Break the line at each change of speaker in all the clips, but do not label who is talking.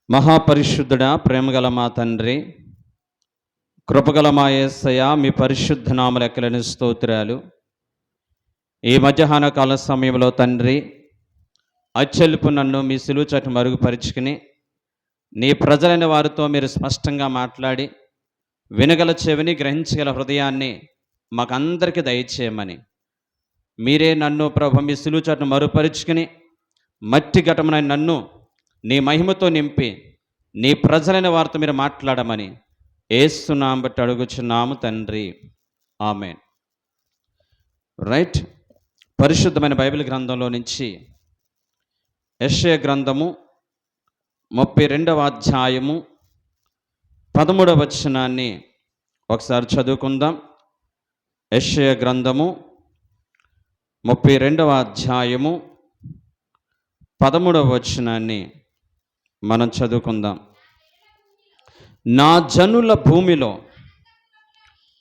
మహాపరిశుద్ధుడా, ప్రేమగల మా తండ్రి, కృపగల మా యేసయ్య, మీ పరిశుద్ధ నామములు ఎక్కలేని స్తోత్రాలు. ఈ మధ్యాహ్న కాల సమయంలో తండ్రి, అచ్చల్పు నన్ను మీ సిలువ చాటు మరుగుపరుచుకుని నీ ప్రజలైన వారితో మీరు స్పష్టంగా మాట్లాడి వినగల చెవిని, గ్రహించగల హృదయాన్ని మాకందరికీ దయచేయమని, మీరే నన్ను ప్రభు మీ సిలువ చాటును మరుగుపరుచుకుని మట్టి ఘటమున నన్ను నీ మహిమతో నింపి నీ ప్రజలైన వారితో మీరు మాట్లాడమని యేసునామమున బట్టి అడుగుచున్నాము తండ్రి, ఆమేన్. రైట్. పరిశుద్ధమైన బైబిల్ గ్రంథంలో నుంచి యెషయా గ్రంథము 32వ అధ్యాయము 13వ వచనాన్ని ఒకసారి చదువుకుందాం. యెషయా గ్రంథము 32వ అధ్యాయము 13వ వచనాన్ని మనం చదువుకుందాం. నా జనుల భూమిలో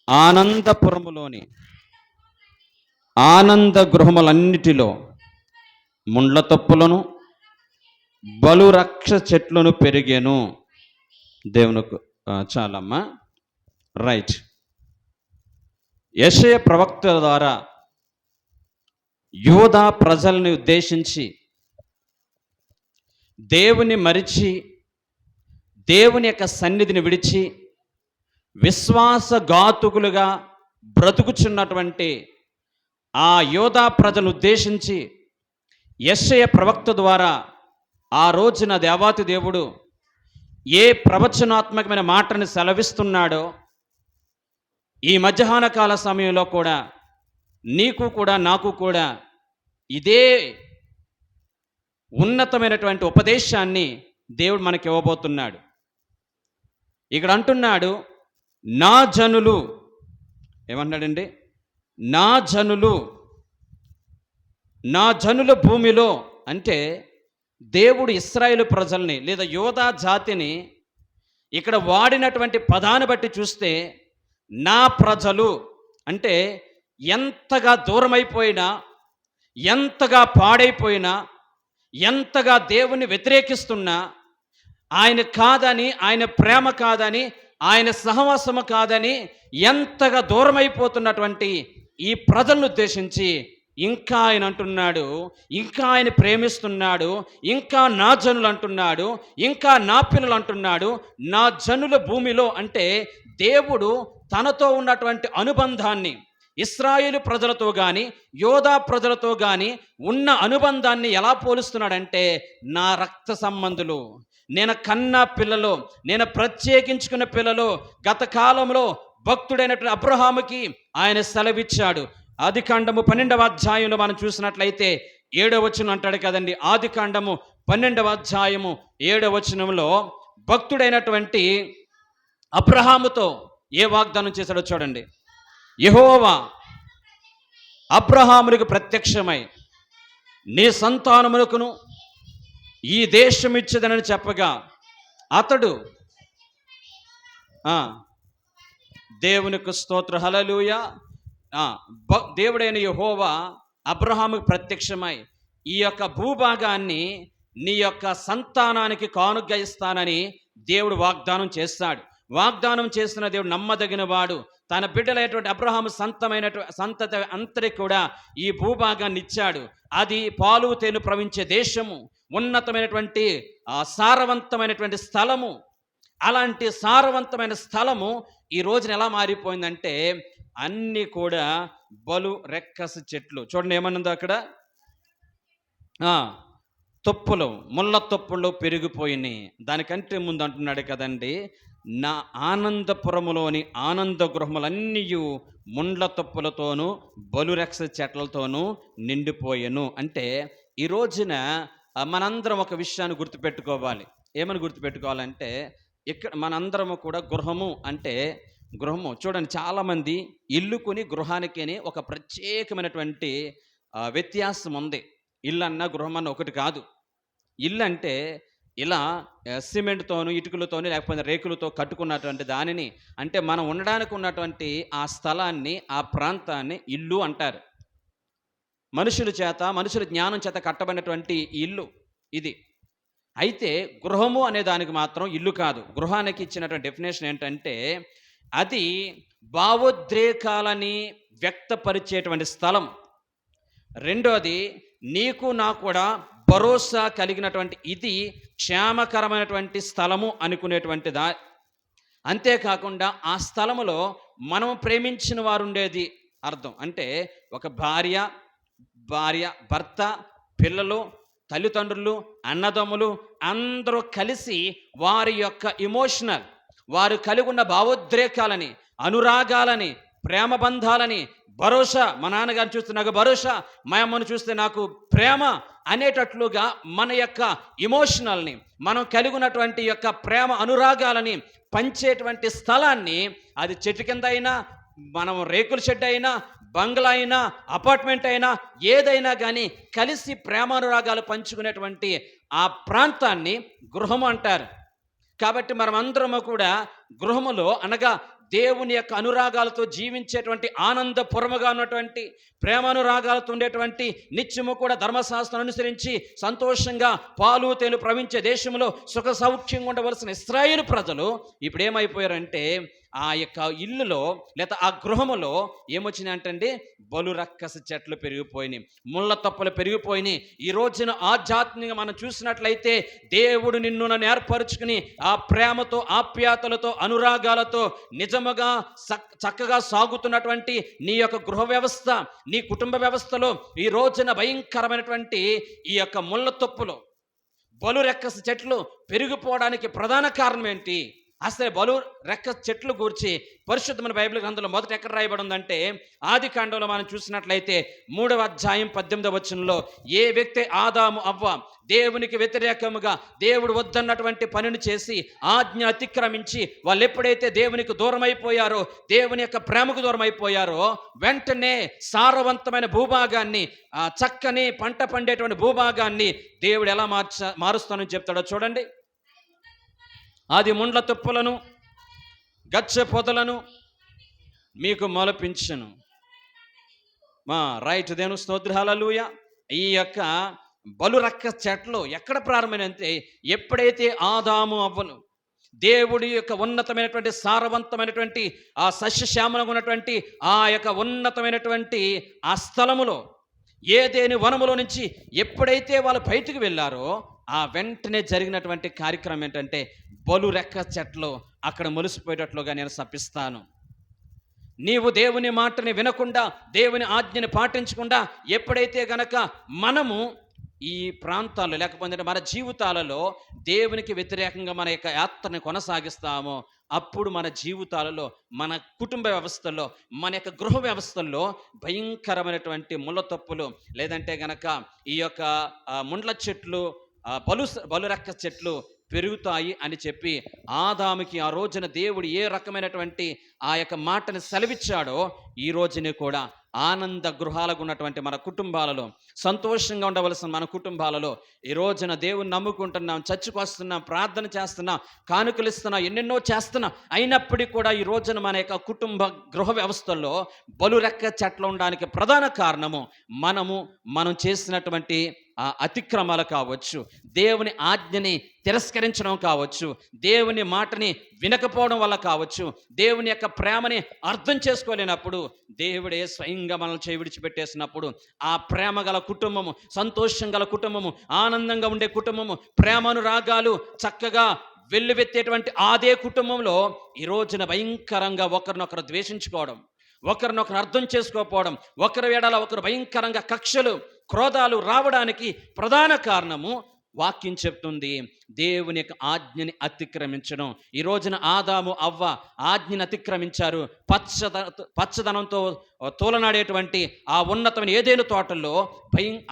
ఆనందపురములోని ఆనంద గృహములన్నిటిలో ముండ్ల తొప్పులను బలురక్ష చెట్లను పెరిగేను. దేవునికి చాలమ్మా. రైట్. యెషయా ప్రవక్త ద్వారా యూదా ప్రజల్ని ఉద్దేశించి దేవుని మరిచి దేవుని యొక్క సన్నిధిని విడిచి విశ్వాసఘాతుకులుగా బ్రతుకుచున్నటువంటి ఆ యూదా ప్రజలను ఉద్దేశించి యెషయా ప్రవక్త ద్వారా ఆ రోజున దేవాతి దేవుడు ఏ ప్రవచనాత్మకమైన మాటని సెలవిస్తున్నాడో ఈ మధ్యాహ్న కాల సమయంలో కూడా నీకు కూడా నాకు కూడా ఇదే ఉన్నతమైనటువంటి ఉపదేశాన్ని దేవుడు మనకి ఇవ్వబోతున్నాడు. ఇక్కడ అంటున్నాడు, నా జనులు ఏమన్నాడండి? నా జనుల భూమిలో అంటే దేవుడు ఇశ్రాయేలు ప్రజల్ని లేదా యోధా జాతిని ఇక్కడ వాడినటువంటి పదాన్ని బట్టి చూస్తే నా ప్రజలు అంటే ఎంతగా దూరమైపోయినా, ఎంతగా పాడైపోయినా, ఎంతగా దేవుని వ్యతిరేకిస్తున్నా, ఆయన కాదని, ఆయన ప్రేమ కాదని, ఆయన సహవాసము కాదని ఎంతగా దూరమైపోతున్నటువంటి ఈ ప్రజలను ఉద్దేశించి ఇంకా ఆయన అంటున్నాడు, ఇంకా ఆయన ప్రేమిస్తున్నాడు, ఇంకా నా జనులు అంటున్నాడు, ఇంకా నా పిల్లలు అంటున్నాడు. నా జనుల భూమిలో అంటే దేవుడు తనతో ఉన్నటువంటి అనుబంధాన్ని ఇశ్రాయేలు ప్రజలతో కానీ యోధా ప్రజలతో కానీ ఉన్న అనుబంధాన్ని ఎలా పోలుస్తున్నాడంటే, నా రక్త సంబంధులు, నేను కన్న పిల్లలు, నేను ప్రత్యేకించుకున్న పిల్లలు. గత కాలంలో భక్తుడైనటువంటి అబ్రహాముకి ఆయన సెలవిచ్చాడు. ఆదికాండము 12వ అధ్యాయంలో మనం చూసినట్లయితే 7వ వచనం అంటాడు కదండి. ఆదికాండము 12వ అధ్యాయము 7వ వచనంలో భక్తుడైనటువంటి అబ్రహాముతో ఏ వాగ్దానం చేశాడో చూడండి. యెహోవా అబ్రహామునికి ప్రత్యక్షమై నీ సంతానమునకును ఈ దేశం ఇచ్చేదనని చెప్పగా అతడు దేవునికి స్తోత్ర, హల్లెలూయా. దేవుడైన యెహోవా అబ్రహాముకి ప్రత్యక్షమై ఈ యొక్క భూభాగాన్ని నీ యొక్క సంతానానికి కానుకగా ఇస్తానని దేవుడు వాగ్దానం చేస్తాడు. వాగ్దానం చేసిన దేవుడు నమ్మదగిన వాడు. తన బిడ్డలైనటువంటి అబ్రహాము సంతతి అంతటి కూడా ఈ భూభాగాన్ని ఇచ్చాడు. అది పాలు తేనె ప్రవహించే దేశము, ఉన్నతమైనటువంటి సారవంతమైనటువంటి స్థలము. అలాంటి సారవంతమైన స్థలము ఈ రోజున ఎలా మారిపోయిందంటే అన్నీ కూడా బలు రెక్కస చెట్లు. చూడండి ఏమన్నదో అక్కడ, తొప్పులు, ముళ్ళ తొప్పులు పెరిగిపోయినాయి. దానికంటే ముందు అంటున్నాడు కదండి, నా ఆనందపురములోని ఆనంద గృహములన్నీ ముండ్ల తొప్పులతోనూ బలురెక్స చెట్లతోనూ నిండిపోయెను. అంటే ఈ రోజున మనందరం ఒక విషయాన్ని గుర్తుపెట్టుకోవాలి. ఏమని గుర్తుపెట్టుకోవాలంటే, ఇక్కడ మనందరము కూడా గృహము అంటే గృహము చూడండి, చాలామంది ఇల్లు కొని గృహానికి ఒక ప్రత్యేకమైనటువంటి వ్యత్యాసం ఉంది. ఇల్లు అన్న గృహం అన్న ఒకటి కాదు. ఇల్లు అంటే ఇలా సిమెంట్తోనూ ఇటుకలతోనూ లేకపోతే రేకులతో కట్టుకున్నటువంటి దానిని, అంటే మనం ఉండడానికి ఉన్నటువంటి ఆ స్థలాన్ని, ఆ ప్రాంతాన్ని ఇల్లు అంటారు. మనుషుల జ్ఞానం చేత కట్టబడినటువంటి ఇల్లు ఇది. అయితే గృహము అనే దానికి మాత్రం ఇల్లు కాదు. గృహానికి ఇచ్చినటువంటి డెఫినేషన్ ఏంటంటే, అది భావోద్రేకాలని వ్యక్తపరిచేటువంటి స్థలం. రెండోది, నీకు నాకు కూడా భరోసా కలిగినటువంటి, ఇది క్షేమకరమైనటువంటి స్థలము అనుకునేటువంటి అంతేకాకుండా ఆ స్థలములో మనం ప్రేమించిన వారు ఉండేది అర్థం. అంటే ఒక భార్య భర్త, పిల్లలు, తల్లిదండ్రులు, అన్నదమ్ములు అందరూ కలిసి వారి యొక్క ఎమోషనల్, వారు కలిగి ఉన్న భావోద్రేకాలని, అనురాగాలని, ప్రేమ బంధాలని, భరోసా, మా నాన్నగారిని చూస్తే నాకు భరోసా, మా అమ్మను చూస్తే నాకు ప్రేమ అనేటట్లుగా మన యొక్క ఎమోషనల్ని, మనం కలిగి ఉన్నటువంటి యొక్క ప్రేమ అనురాగాలని పంచేటువంటి స్థలాన్ని, అది చెట్టు కింద అయినా, మనం రేకుల షెడ్ అయినా, బంగ్లా అయినా, అపార్ట్మెంట్ అయినా, ఏదైనా కానీ కలిసి ప్రేమానురాగాలు పంచుకునేటువంటి ఆ ప్రాంతాన్ని గృహం అంటారు. కాబట్టి మనమందరము కూడా గృహములో అనగా దేవుని యొక్క అనురాగాలతో జీవించేటువంటి, ఆనందపురముగా ఉన్నటువంటి, ప్రేమానురాగాలతో ఉండేటువంటి, నిత్యము కూడా ధర్మశాస్త్రం అనుసరించి సంతోషంగా పాలు తేనెలు ప్రవహించే దేశంలో సుఖ సౌఖ్యంగా ఉండవలసిన ఇశ్రాయేలు ప్రజలు ఇప్పుడు ఏమైపోయారంటే, ఆ యొక్క ఇల్లులో లేదా ఆ గృహములో ఏమొచ్చినాయంటే బలు రక్కస చెట్లు పెరిగిపోయినాయి, ముళ్ళ తప్పలు పెరిగిపోయినాయి. ఈ రోజున ఆధ్యాత్మికంగా మనం చూసినట్లయితే, దేవుడు నిన్ను నన్ను ఏర్పరచుకుని ఆ ప్రేమతో, ఆప్యాయతలతో, అనురాగాలతో నిజముగా చక్కగా సాగుతున్నటువంటి నీ యొక్క గృహ వ్యవస్థ, నీ కుటుంబ వ్యవస్థలో ఈ రోజున భయంకరమైనటువంటి ఈ యొక్క ముళ్ళ తొప్పులు, బలు రెక్కస చెట్లు పెరిగిపోవడానికి ప్రధాన కారణం ఏంటి? అసలు బలు రెక్క చెట్లు గూర్చి పరిశుద్ధమైన బైబిల్ గ్రంథంలో మొదట ఎక్కడ రాయబడి ఉందంటే, ఆది కాండంలో మనం చూసినట్లయితే 3వ అధ్యాయం 18వ వచనంలో, ఏ వ్యక్తి ఆదాము అవ్వ దేవునికి వ్యతిరేకముగా దేవుడు వద్దన్నటువంటి పనిని చేసి ఆజ్ఞ అతిక్రమించి వాళ్ళు ఎప్పుడైతే దేవునికి దూరం అయిపోయారో, దేవుని యొక్క ప్రేమకు దూరం అయిపోయారో, వెంటనే సారవంతమైన భూభాగాన్ని, చక్కని పంట పండేటువంటి భూభాగాన్ని దేవుడు ఎలా మారుస్తానని చెప్తాడో చూడండి. అది ముండ్ల తుప్పలను, గచ్చ పొదలను మీకు మొలపించను. రైట్, దేవుని స్తోత్రం, హల్లెలూయా. ఈ యొక్క బలు రక్క చెట్లు ఎక్కడ ప్రారంభమైనంటే, ఎప్పుడైతే ఆదాము అవ్వలు దేవుడి యొక్క ఉన్నతమైనటువంటి, సారవంతమైనటువంటి, ఆ సస్యశ్యామలంగా ఉన్నటువంటి ఆ యొక్క ఉన్నతమైనటువంటి ఆ స్థలములో, ఏదేని వనములో నుంచి ఎప్పుడైతే వాళ్ళు బయటికి వెళ్ళారో, ఆ వెంటనే జరిగినటువంటి కార్యక్రమం ఏంటంటే, బలు రెక్క చెట్లు అక్కడ మొలిసిపోయేటట్లుగా నేను శపిస్తాను. నీవు దేవుని మాటని వినకుండా, దేవుని ఆజ్ఞని పాటించకుండా ఎప్పుడైతే గనక మనము ఈ ప్రాంతాల్లో, లేకపోతే మన జీవితాలలో దేవునికి వ్యతిరేకంగా మన యొక్క యాత్రని కొనసాగిస్తామో, అప్పుడు మన జీవితాలలో, మన కుటుంబ వ్యవస్థల్లో, మన యొక్క గృహ వ్యవస్థల్లో భయంకరమైనటువంటి ముళ్ళ తప్పులు, లేదంటే గనక ఈ యొక్క ముండ్ల చెట్లు, బలురెక్క చెట్లు పెరుగుతాయి అని చెప్పి ఆదాముకి ఆ రోజున దేవుడు ఏ రకమైనటువంటి ఆ యొక్క మాటని సెలవిచ్చాడో, ఈ రోజునే కూడా ఆనంద గృహాలకు ఉన్నటువంటి మన కుటుంబాలలో, సంతోషంగా ఉండవలసిన మన కుటుంబాలలో ఈ రోజున దేవుని నమ్ముకుంటున్నాం, చర్చికి వస్తున్నాం, ప్రార్థన చేస్తున్నాం, కానుకలు ఇస్తున్నాం, ఎన్నెన్నో చేస్తున్నాం. అయినప్పటికీ కూడా ఈ రోజున మన యొక్క కుటుంబ గృహ వ్యవస్థల్లో బలురెక్క చెట్లు ఉండడానికి ప్రధాన కారణము మనం చేసినటువంటి ఆ అతిక్రమాలు కావచ్చు, దేవుని ఆజ్ఞని తిరస్కరించడం కావచ్చు, దేవుని మాటని వినకపోవడం వల్ల కావచ్చు, దేవుని యొక్క ప్రేమని అర్థం చేసుకోలేనప్పుడు, దేవుడే స్వయంగా మనల్ని చేయి విడిచిపెట్టేసినప్పుడు, ఆ ప్రేమ గల కుటుంబము, సంతోషం గల కుటుంబము, ఆనందంగా ఉండే కుటుంబము, ప్రేమానురాగాలు చక్కగా వెల్లువెత్తేటువంటి అదే కుటుంబంలో ఈ రోజున భయంకరంగా ఒకరినొకరు ద్వేషించుకోవడం, ఒకరినొకరు అర్థం చేసుకోకపోవడం, ఒకరి వేళ ఒకరు భయంకరంగా కక్షలు, క్రోధాలు రావడానికి ప్రధాన కారణము వాక్యం చెప్తుంది, దేవుని యొక్క ఆజ్ఞని అతిక్రమించడం. ఈ రోజున ఆదాము అవ్వ ఆజ్ఞని అతిక్రమించారు. పచ్చదనంతో తోలనాడేటువంటి ఆ ఉన్నతమైన ఏదైనా తోటల్లో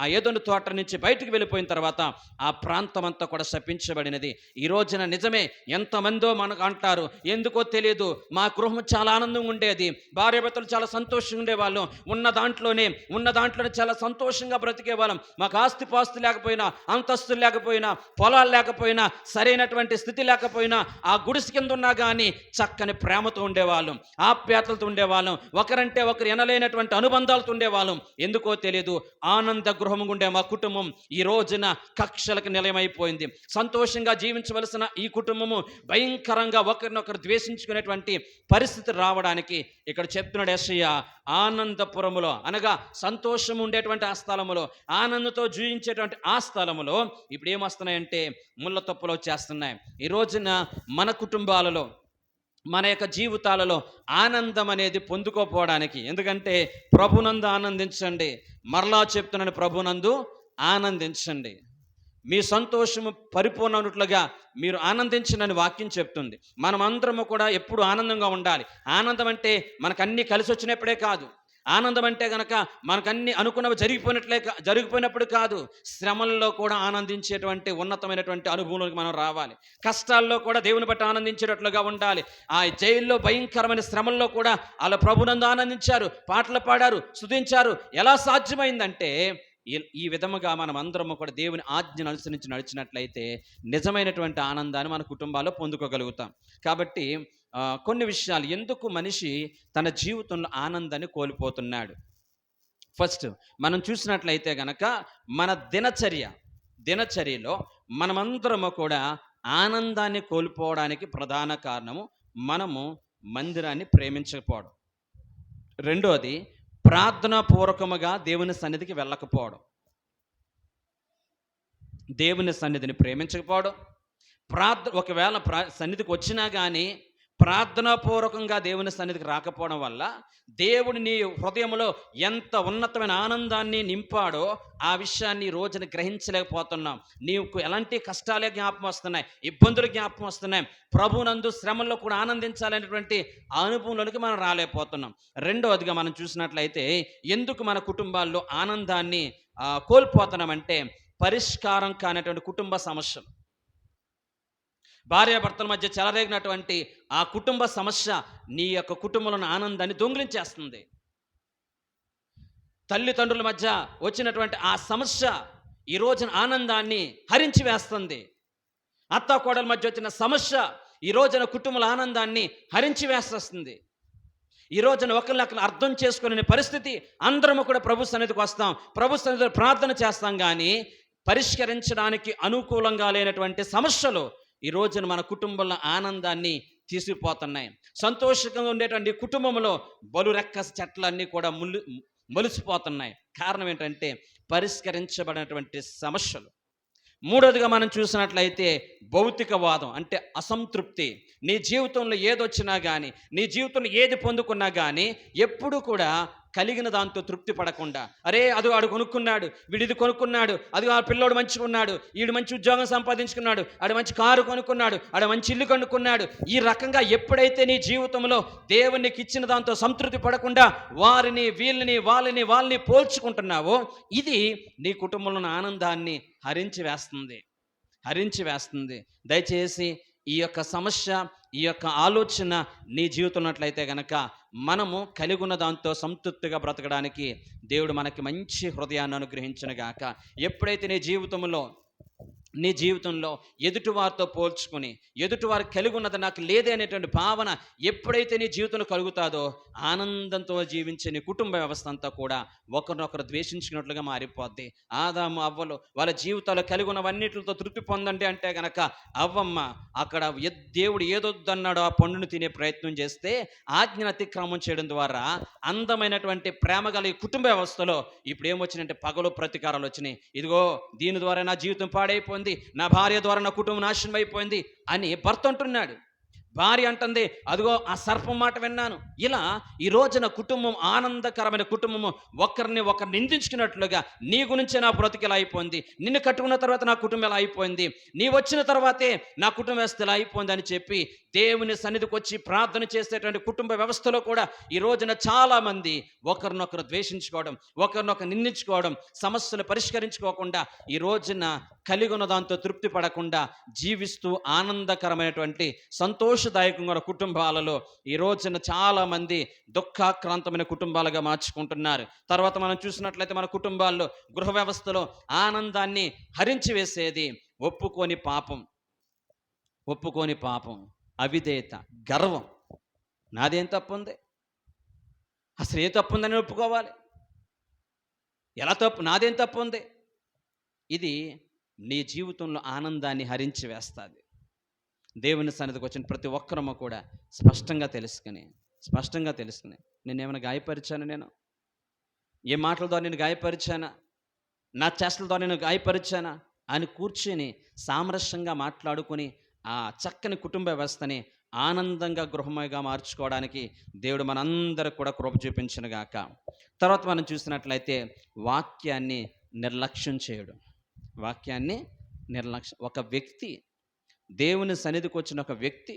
ఆ ఏదైనా తోట నుంచి బయటకు వెళ్ళిపోయిన తర్వాత ఆ ప్రాంతం అంతా కూడా శపించబడినది. ఈ రోజున నిజమే, ఎంతమందో మనకు అంటారు, ఎందుకో తెలియదు, మా గృహం చాలా ఆనందంగా ఉండేది, భార్యాభర్తలు చాలా సంతోషంగా ఉండేవాళ్ళం, ఉన్న దాంట్లోనే చాలా సంతోషంగా బ్రతికేవాళ్ళం, మాకు ఆస్తిపాస్తులు లేకపోయినా, అంతస్తులు లేకపోయినా, పొలాలు లేకపోయినా, లేకపోయినా, సరైనటువంటి స్థితి లేకపోయినా, ఆ గుడిసె కింద ఉన్నా కానీ చక్కని ప్రేమతో ఉండేవాళ్ళం, ఆప్యాయతలతో ఉండేవాళ్ళం, ఒకరంటే ఒకరు ఎనలేనటువంటి అనుబంధాలతో ఉండేవాళ్ళం. ఎందుకో తెలియదు, ఆనంద గృహం ఉండే మా కుటుంబం ఈ రోజున కక్షలకు నిలయమైపోయింది. సంతోషంగా జీవించవలసిన ఈ కుటుంబము భయంకరంగా ఒకరినొకరు ద్వేషించుకునేటువంటి పరిస్థితి రావడానికి ఇక్కడ చెప్తున్నాడు యేసయ్య, ఆనందపురములో అనగా సంతోషం ఉండేటువంటి ఆ స్థలములో, ఆనందంతో జీవించేటువంటి ఆ స్థలములో ఇప్పుడు ఏమొస్తున్నాయంటే ముళ్ళ తొప్పలు వచ్చేస్తున్నాయి. ఈ రోజున మన కుటుంబాలలో, మన యొక్క జీవితాలలో ఆనందం అనేది పొందుకోపోవడానికి, ఎందుకంటే ప్రభునందు ఆనందించండి, మరలా చెప్తున్నాను, ప్రభునందు ఆనందించండి, మీ సంతోషము పరిపూర్ణమైనట్లుగా మీరు ఆనందించనని వాక్యం చెప్తుంది. మనమందరము కూడా ఎప్పుడు ఆనందంగా ఉండాలి. ఆనందం అంటే మనకు అన్నీ కలిసి వచ్చినప్పుడే కాదు. ఆనందం అంటే గనక మనకన్నీ అనుకున్నవి జరిగిపోయినప్పుడు కాదు. శ్రమల్లో కూడా ఆనందించేటువంటి ఉన్నతమైనటువంటి అనుభవంలోకి మనం రావాలి. కష్టాల్లో కూడా దేవుని బట్టి ఆనందించేటట్లుగా ఉండాలి. ఆ జైల్లో భయంకరమైన శ్రమల్లో కూడా అలా ప్రభునందు ఆనందించారు, పాటలు పాడారు, స్తుతించారు. ఎలా సాధ్యమైందంటే ఈ విధముగా మనం అందరము కూడా దేవుని ఆజ్ఞను అనుసరించి నడిచినట్లయితే నిజమైనటువంటి ఆనందాన్ని మన కుటుంబాల్లో పొందుకోగలుగుతాం. కాబట్టి కొన్ని విషయాలు, ఎందుకు మనిషి తన జీవితంలో ఆనందాన్ని కోల్పోతున్నాడు. ఫస్ట్ మనం చూసినట్లయితే గనక మన దినచర్యలో మనమందరము కూడా ఆనందాన్ని కోల్పోవడానికి ప్రధాన కారణము మనము మందిరాన్ని ప్రేమించకపోవడం. రెండోది, ప్రార్థనాపూర్వకముగా దేవుని సన్నిధికి వెళ్ళకపోవడం, దేవుని సన్నిధిని ప్రేమించకపోవడం, ఒకవేళ సన్నిధికి వచ్చినా కానీ ప్రార్థనాపూర్వకంగా దేవుని సన్నిధికి రాకపోవడం వల్ల దేవుడు నీ హృదయంలో ఎంత ఉన్నతమైన ఆనందాన్ని నింపాడో ఆ విషయాన్ని ఈ రోజున గ్రహించలేకపోతున్నాం. నీకు ఎలాంటి కష్టాలే జ్ఞాపకం వస్తున్నాయి, ఇబ్బందులు జ్ఞాపకం వస్తున్నాయి, ప్రభునందు శ్రమల్లో కూడా ఆనందించాలనేటువంటి అనుభవంలోనికి మనం రాలేకపోతున్నాం. రెండవదిగా మనం చూసినట్లయితే ఎందుకు మన కుటుంబాల్లో ఆనందాన్ని కోల్పోతున్నామంటే పరిష్కారం కానటువంటి కుటుంబ సమస్యలు. భార్యాభర్తల మధ్య చెలరేగినటువంటి ఆ కుటుంబ సమస్య నీ యొక్క కుటుంబంలోని ఆనందాన్ని దొంగిలించేస్తుంది. తల్లిదండ్రుల మధ్య వచ్చినటువంటి ఆ సమస్య ఈ రోజున ఆనందాన్ని హరించి వేస్తుంది. అత్తాకోడల మధ్య వచ్చిన సమస్య ఈ రోజున కుటుంబాల ఆనందాన్ని హరించి వేస్తుంది. ఈ రోజున ఒకరిని అర్థం చేసుకునే పరిస్థితి, అందరము కూడా ప్రభు సన్నిధికి వస్తాం, ప్రభు సన్నిధిలో ప్రార్థన చేస్తాం, కానీ పరిష్కరించడానికి అనుకూలంగా లేనటువంటి సమస్యలు ఈ రోజున మన కుటుంబంలో ఆనందాన్ని తీసుకుపోతున్నాయి. సంతోషంగా ఉండేటువంటి కుటుంబంలో బలురెక్క చెట్లన్నీ కూడా మొలిసిపోతున్నాయి. కారణం ఏంటంటే పరిష్కరించబడినటువంటి సమస్యలు. మూడోదిగా మనం చూసినట్లయితే భౌతికవాదం, అంటే అసంతృప్తి. నీ జీవితంలో ఏదొచ్చినా కానీ, నీ జీవితంలో ఏది పొందుకున్నా కానీ ఎప్పుడు కూడా కలిగిన దాంతో తృప్తి పడకుండా, అరే అది వాడు కొనుక్కున్నాడు, వీడిది కొనుక్కున్నాడు, అది ఆ పిల్లోడు మంచిగా ఉన్నాడు, వీడు మంచి ఉద్యోగం సంపాదించుకున్నాడు, ఆడు మంచి కారు కొనుక్కున్నాడు, ఆడు మంచి ఇల్లు కొనుక్కున్నాడు, ఈ రకంగా ఎప్పుడైతే నీ జీవితంలో దేవునికి ఇచ్చిన దాంతో సంతృప్తి పడకుండా వారిని వాళ్ళని పోల్చుకుంటున్నావో ఇది నీ కుటుంబంలో ఆనందాన్ని హరించి వేస్తుంది. దయచేసి ఈ యొక్క సమస్య, ఈ యొక్క ఆలోచన నీ జీవితంలో ఉన్నట్లయితే గనక మనము కలిగి ఉన్న దాంతో సంతృప్తిగా బ్రతకడానికి దేవుడు మనకి మంచి హృదయాన్ని అనుగ్రహించును గాక. ఎప్పుడైతే నీ జీవితంలో ఎదుటివారితో పోల్చుకుని, ఎదుటివారు కలిగి ఉన్నది నాకు లేదే అనేటువంటి భావన ఎప్పుడైతే నీ జీవితంలో కలుగుతాదో ఆనందంతో జీవించే నీ కుటుంబ వ్యవస్థ అంతా కూడా ఒకరినొకరు ద్వేషించుకున్నట్లుగా మారిపోద్ది. ఆదాము అవ్వలు వాళ్ళ జీవితాలు కలిగి ఉన్నవన్నిటితో తృప్తి పొందండి అంటే గనక అవ్వమ్మ అక్కడ దేవుడు ఏదొద్దన్నాడో ఆ పండును తినే ప్రయత్నం చేస్తే ఆజ్ఞను అతిక్రమం చేయడం ద్వారా అందమైనటువంటి ప్రేమ గల ఈ కుటుంబ వ్యవస్థలో ఇప్పుడు ఏమొచ్చినంటే పగలు ప్రతీకారాలు వచ్చినాయి. ఇదిగో దీని ద్వారా నా జీవితం పాడైపోయింది, నా భార్య ద్వారా నా కుటుంబం నాశనం అయిపోయింది అని భర్త అంటున్నాడు. భార్య అంటుంది, అదిగో ఆ సర్పం మాట విన్నాను. ఇలా ఈ రోజున కుటుంబం, ఆనందకరమైన కుటుంబము ఒకరిని నిందించుకున్నట్లుగా నీ గురించే నా బ్రతికి ఎలా అయిపోయింది, నిన్ను కట్టుకున్న తర్వాత నా కుటుంబం ఎలా అయిపోయింది, నీ వచ్చిన తర్వాతే నా కుటుంబ వ్యవస్థ ఎలా అయిపోయింది అని చెప్పి దేవుని సన్నిధికి వచ్చి ప్రార్థన చేసేటువంటి కుటుంబ వ్యవస్థలో కూడా ఈ రోజున చాలామంది ఒకరినొకరు ద్వేషించుకోవడం, ఒకరినొకరు నిందించుకోవడం, సమస్యలు పరిష్కరించుకోకుండా ఈ రోజున కలిగి ఉన్న దాంతో తృప్తి పడకుండా జీవిస్తూ ఆనందకరమైనటువంటి సంతోషదాయకమైన కుటుంబాలలో ఈ రోజున చాలామంది దుఃఖాక్రాంతమైన కుటుంబాలుగా మార్చుకుంటున్నారు. తర్వాత మనం చూసినట్లయితే మన కుటుంబాల్లో, గృహ వ్యవస్థలో ఆనందాన్ని హరించి వేసేది ఒప్పుకోని పాపం. ఒప్పుకోని పాపం, అవిధేయత, గర్వం. నాదేం తప్పుంది? అసలు ఏ తప్పుందని ఒప్పుకోవాలి? ఎలా తప్పు? నాదేం తప్పుంది? ఇది నీ జీవితంలో ఆనందాన్ని హరించి వేస్తుంది. దేవుని సన్నిధికి వచ్చిన ప్రతి ఒక్కరము కూడా స్పష్టంగా తెలుసుకుని నేనేమైనా గాయపరిచాను? నేను ఏ మాటల ద్వారా నేను గాయపరిచానా? నా చేష్టల ద్వారా నేను గాయపరిచానా అని కూర్చొని సామరస్యంగా మాట్లాడుకొని ఆ చక్కని కుటుంబ వ్యవస్థని ఆనందంగా గృహమయగా మార్చుకోవడానికి దేవుడు మనందరూ కూడా కృప చూపించునుగాక. తర్వాత మనం చూసినట్లయితే వాక్యాన్ని నిర్లక్ష్యం చేయడం. ఒక వ్యక్తి, దేవుని సన్నిధికి వచ్చిన ఒక వ్యక్తి,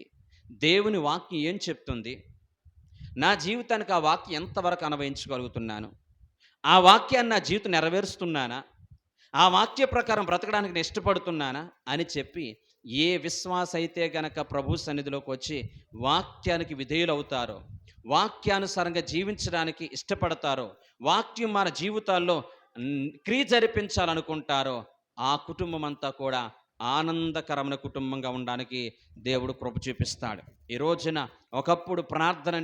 దేవుని వాక్యం ఏం చెప్తుంది, నా జీవితానికి ఆ వాక్యం ఎంతవరకు అన్వయించగలుగుతున్నాను, ఆ వాక్యాన్ని నా జీవితం నెరవేరుస్తున్నానా, ఆ వాక్య ప్రకారం బ్రతకడానికి నేను ఇష్టపడుతున్నానా అని చెప్పి ఏ విశ్వాస అయితే గనక ప్రభు సన్నిధిలోకి వచ్చి వాక్యానికి విధేయులవుతారో, వాక్యానుసారంగా జీవించడానికి ఇష్టపడతారో, వాక్యం మన జీవితాల్లో క్రియ జరిపించాలనుకుంటారో ఆ కుటుంబం అంతా కూడా ఆనందకరమైన కుటుంబంగా ఉండడానికి దేవుడు కృప చూపిస్తాడు. ఈ రోజున ఒకప్పుడు ప్రార్థన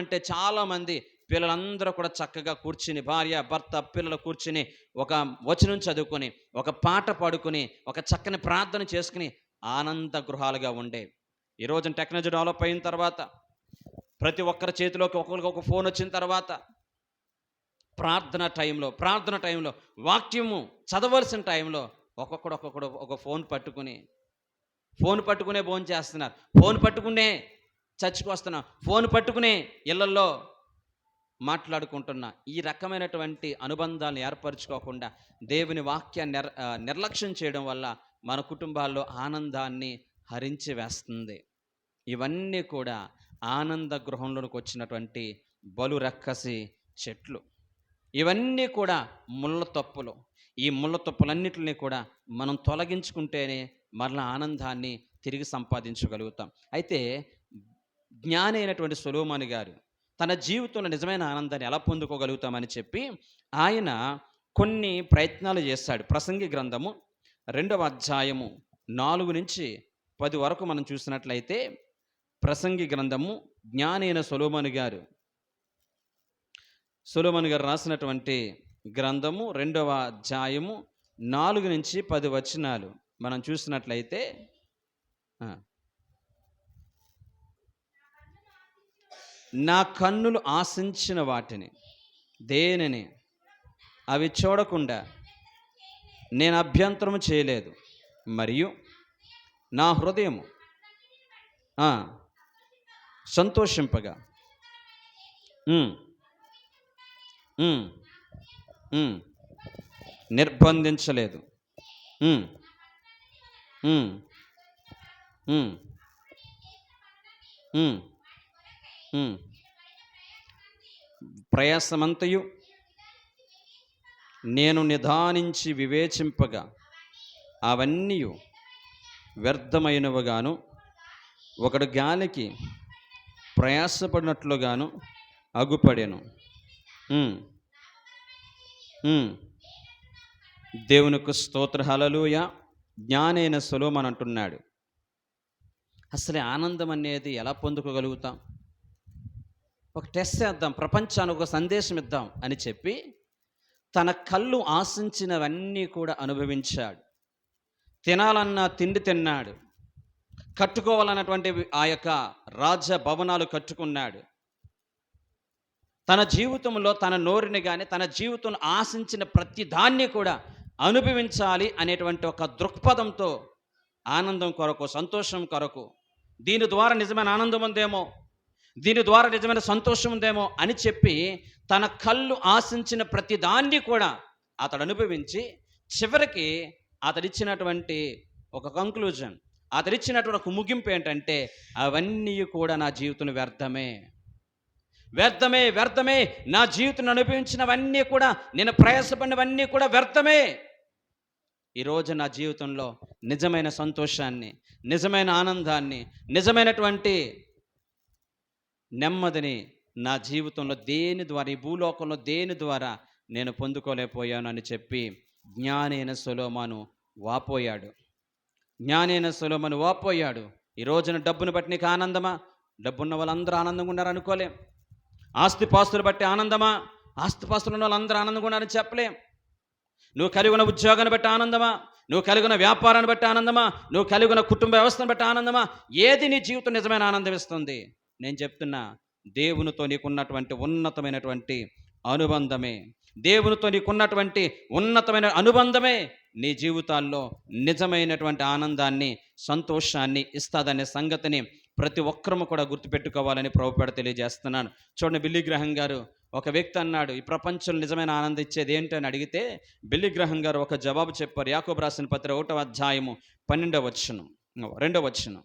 అంటే చాలామంది పిల్లలందరూ కూడా చక్కగా కూర్చుని, భార్య భర్త పిల్లలు కూర్చుని ఒక వచనం చదువుకొని, ఒక పాట పాడుకొని, ఒక చక్కని ప్రార్థన చేసుకుని ఆనంద గృహాలుగా ఉండే. ఈ రోజున టెక్నాలజీ డెవలప్ అయిన తర్వాత, ప్రతి ఒక్కరి చేతిలోకి ఒక్కొక్కరికి ఒక ఫోన్ వచ్చిన తర్వాత ప్రార్థన టైంలో వాక్యము చదవలసిన టైంలో ఒక్కొక్కడు ఒక ఫోన్ పట్టుకునే భోజనం చేస్తున్నారు, ఫోన్ పట్టుకునే చర్చికి వస్తున్నారు, ఫోన్ పట్టుకునే ఇళ్లల్లో మాట్లాడుకుంటున్నా. ఈ రకమైనటువంటి అనుబంధాలను ఏర్పరచుకోకుండా దేవుని వాక్యాన్ని నిర్లక్ష్యం చేయడం వల్ల మన కుటుంబాల్లో ఆనందాన్ని హరించి వేస్తుంది. ఇవన్నీ కూడా ఆనంద గృహంలోనికి వచ్చినటువంటి బలు రక్కసి చెట్లు. ఇవన్నీ కూడా ముళ్ళ తప్పులు. ఈ ముళ్ళ తప్పులన్నిటిని కూడా మనం తొలగించుకుంటేనే మరలా ఆనందాన్ని తిరిగి సంపాదించగలుగుతాం. అయితే జ్ఞాని అయినటువంటి సొలొమోను గారు తన జీవితంలో నిజమైన ఆనందాన్ని ఎలా పొందుకోగలుగుతామని చెప్పి ఆయన కొన్ని ప్రయత్నాలు చేశాడు. ప్రసంగి గ్రంథము 2వ అధ్యాయము 4 నుంచి 10 వరకు మనం చూసినట్లయితే, ప్రసంగి గ్రంథము జ్ఞాని అయిన సొలొమోను గారు రాసినటువంటి గ్రంథము 2వ అధ్యాయము 4 నుంచి 10 వచనాలు మనం చూసినట్లయితే, నా కన్నులు ఆశించిన వాటిని దేనిని అవి చూడకుండా నేను అభ్యంతరము చేయలేదు, మరియు నా హృదయము సంతోషింపగా నిర్బంధించలేదు. ప్రయాసమంతయు నేను నిదానించి వివేచింపగా అవన్నీ వ్యర్థమైనవిగాను, ఒకడు గాలికి ప్రయాసపడినట్లుగాను అగుపడెను. దేవునికి స్తోత్ర, హల్లెలూయా. జ్ఞానైన సొలొమోను అంటున్నాడు, అసలే ఆనందం అనేది ఎలా పొందుకోగలుగుతాం? ఒక టెస్ట్ చేద్దాం, ప్రపంచానికి ఒక సందేశం ఇద్దాం అని చెప్పి తన కళ్ళు ఆశించినవన్నీ కూడా అనుభవించాడు. తినాలన్న తిండి తిన్నాడు, కట్టుకోవాలన్నటువంటి ఆ యొక్క రాజభవనాలు కట్టుకున్నాడు. తన జీవితంలో తన నోరుని కానీ తన జీవితంలో ఆశించిన ప్రతి దాన్ని కూడా అనుభవించాలి అనేటువంటి ఒక దృక్పథంతో ఆనందం కొరకు, సంతోషం కొరకు, దీని ద్వారా నిజమైన ఆనందం ఉందేమో, దీని ద్వారా నిజమైన సంతోషం ఉందేమో అని చెప్పి తన కళ్ళు ఆశించిన ప్రతి దాన్ని కూడా అతడు అనుభవించి చివరికి అతడిచ్చినటువంటి ఒక కంక్లూజన్, అతడిచ్చినటువంటి ఒక ముగింపు ఏంటంటే, అవన్నీ కూడా నా జీవితం వ్యర్థమే, నా జీవితం అనుభవించినవన్నీ కూడా, నేను ప్రయాసపడినవన్నీ కూడా వ్యర్థమే. ఈరోజు నా జీవితంలో నిజమైన సంతోషాన్ని, నిజమైన ఆనందాన్ని, నిజమైనటువంటి నెమ్మదిని నా జీవితంలో దేని ద్వారా, ఈ భూలోకంలో దేని ద్వారా నేను పొందుకోలేకపోయాను అని చెప్పి జ్ఞాని అయిన సొలొమోను వాపోయాడు. జ్ఞానైన సొలొమోను వాపోయాడు. ఈ రోజున డబ్బును బట్టి నీకు ఆనందమా? డబ్బున్న వాళ్ళందరూ ఆనందంగా ఉన్నారు అనుకోలేం. ఆస్తిపాస్తులు బట్టి ఆనందమా? ఆస్తిపాస్తులు ఉన్న వాళ్ళందరూ ఆనందంగా ఉన్నారని చెప్పలేం. నువ్వు కలిగి ఉన్న ఉద్యోగాన్ని బట్టి ఆనందమా? నువ్వు కలిగి ఉన్న వ్యాపారాన్ని బట్టి ఆనందమా? నువ్వు కలిగి ఉన్న కుటుంబ వ్యవస్థను బట్టి ఆనందమా? ఏది నీ జీవితం నిజమైన ఆనందం ఇస్తుంది? నేను చెప్తున్నా, దేవునితో నీకున్నటువంటి ఉన్నతమైనటువంటి అనుబంధమే, దేవునితో నీకున్నటువంటి ఉన్నతమైన అనుబంధమే నీ జీవితాల్లో నిజమైనటువంటి ఆనందాన్ని, సంతోషాన్ని ఇస్తాదనే సంగతిని ప్రతి ఒక్కరము కూడా గుర్తుపెట్టుకోవాలని ప్రభుపేట తెలియజేస్తున్నాను. చూడండి, బిల్లీ గ్రహం గారు ఒక వ్యక్తి అన్నాడు, ఈ ప్రపంచంలో నిజమైన ఆనందం ఇచ్చేది ఏంటని అడిగితే బిల్లీ గ్రహం గారు ఒక జవాబు చెప్పారు. యాకోబు రాసిన పత్రిక 1వ అధ్యాయము 12వ వచనం, 2వ వచనం.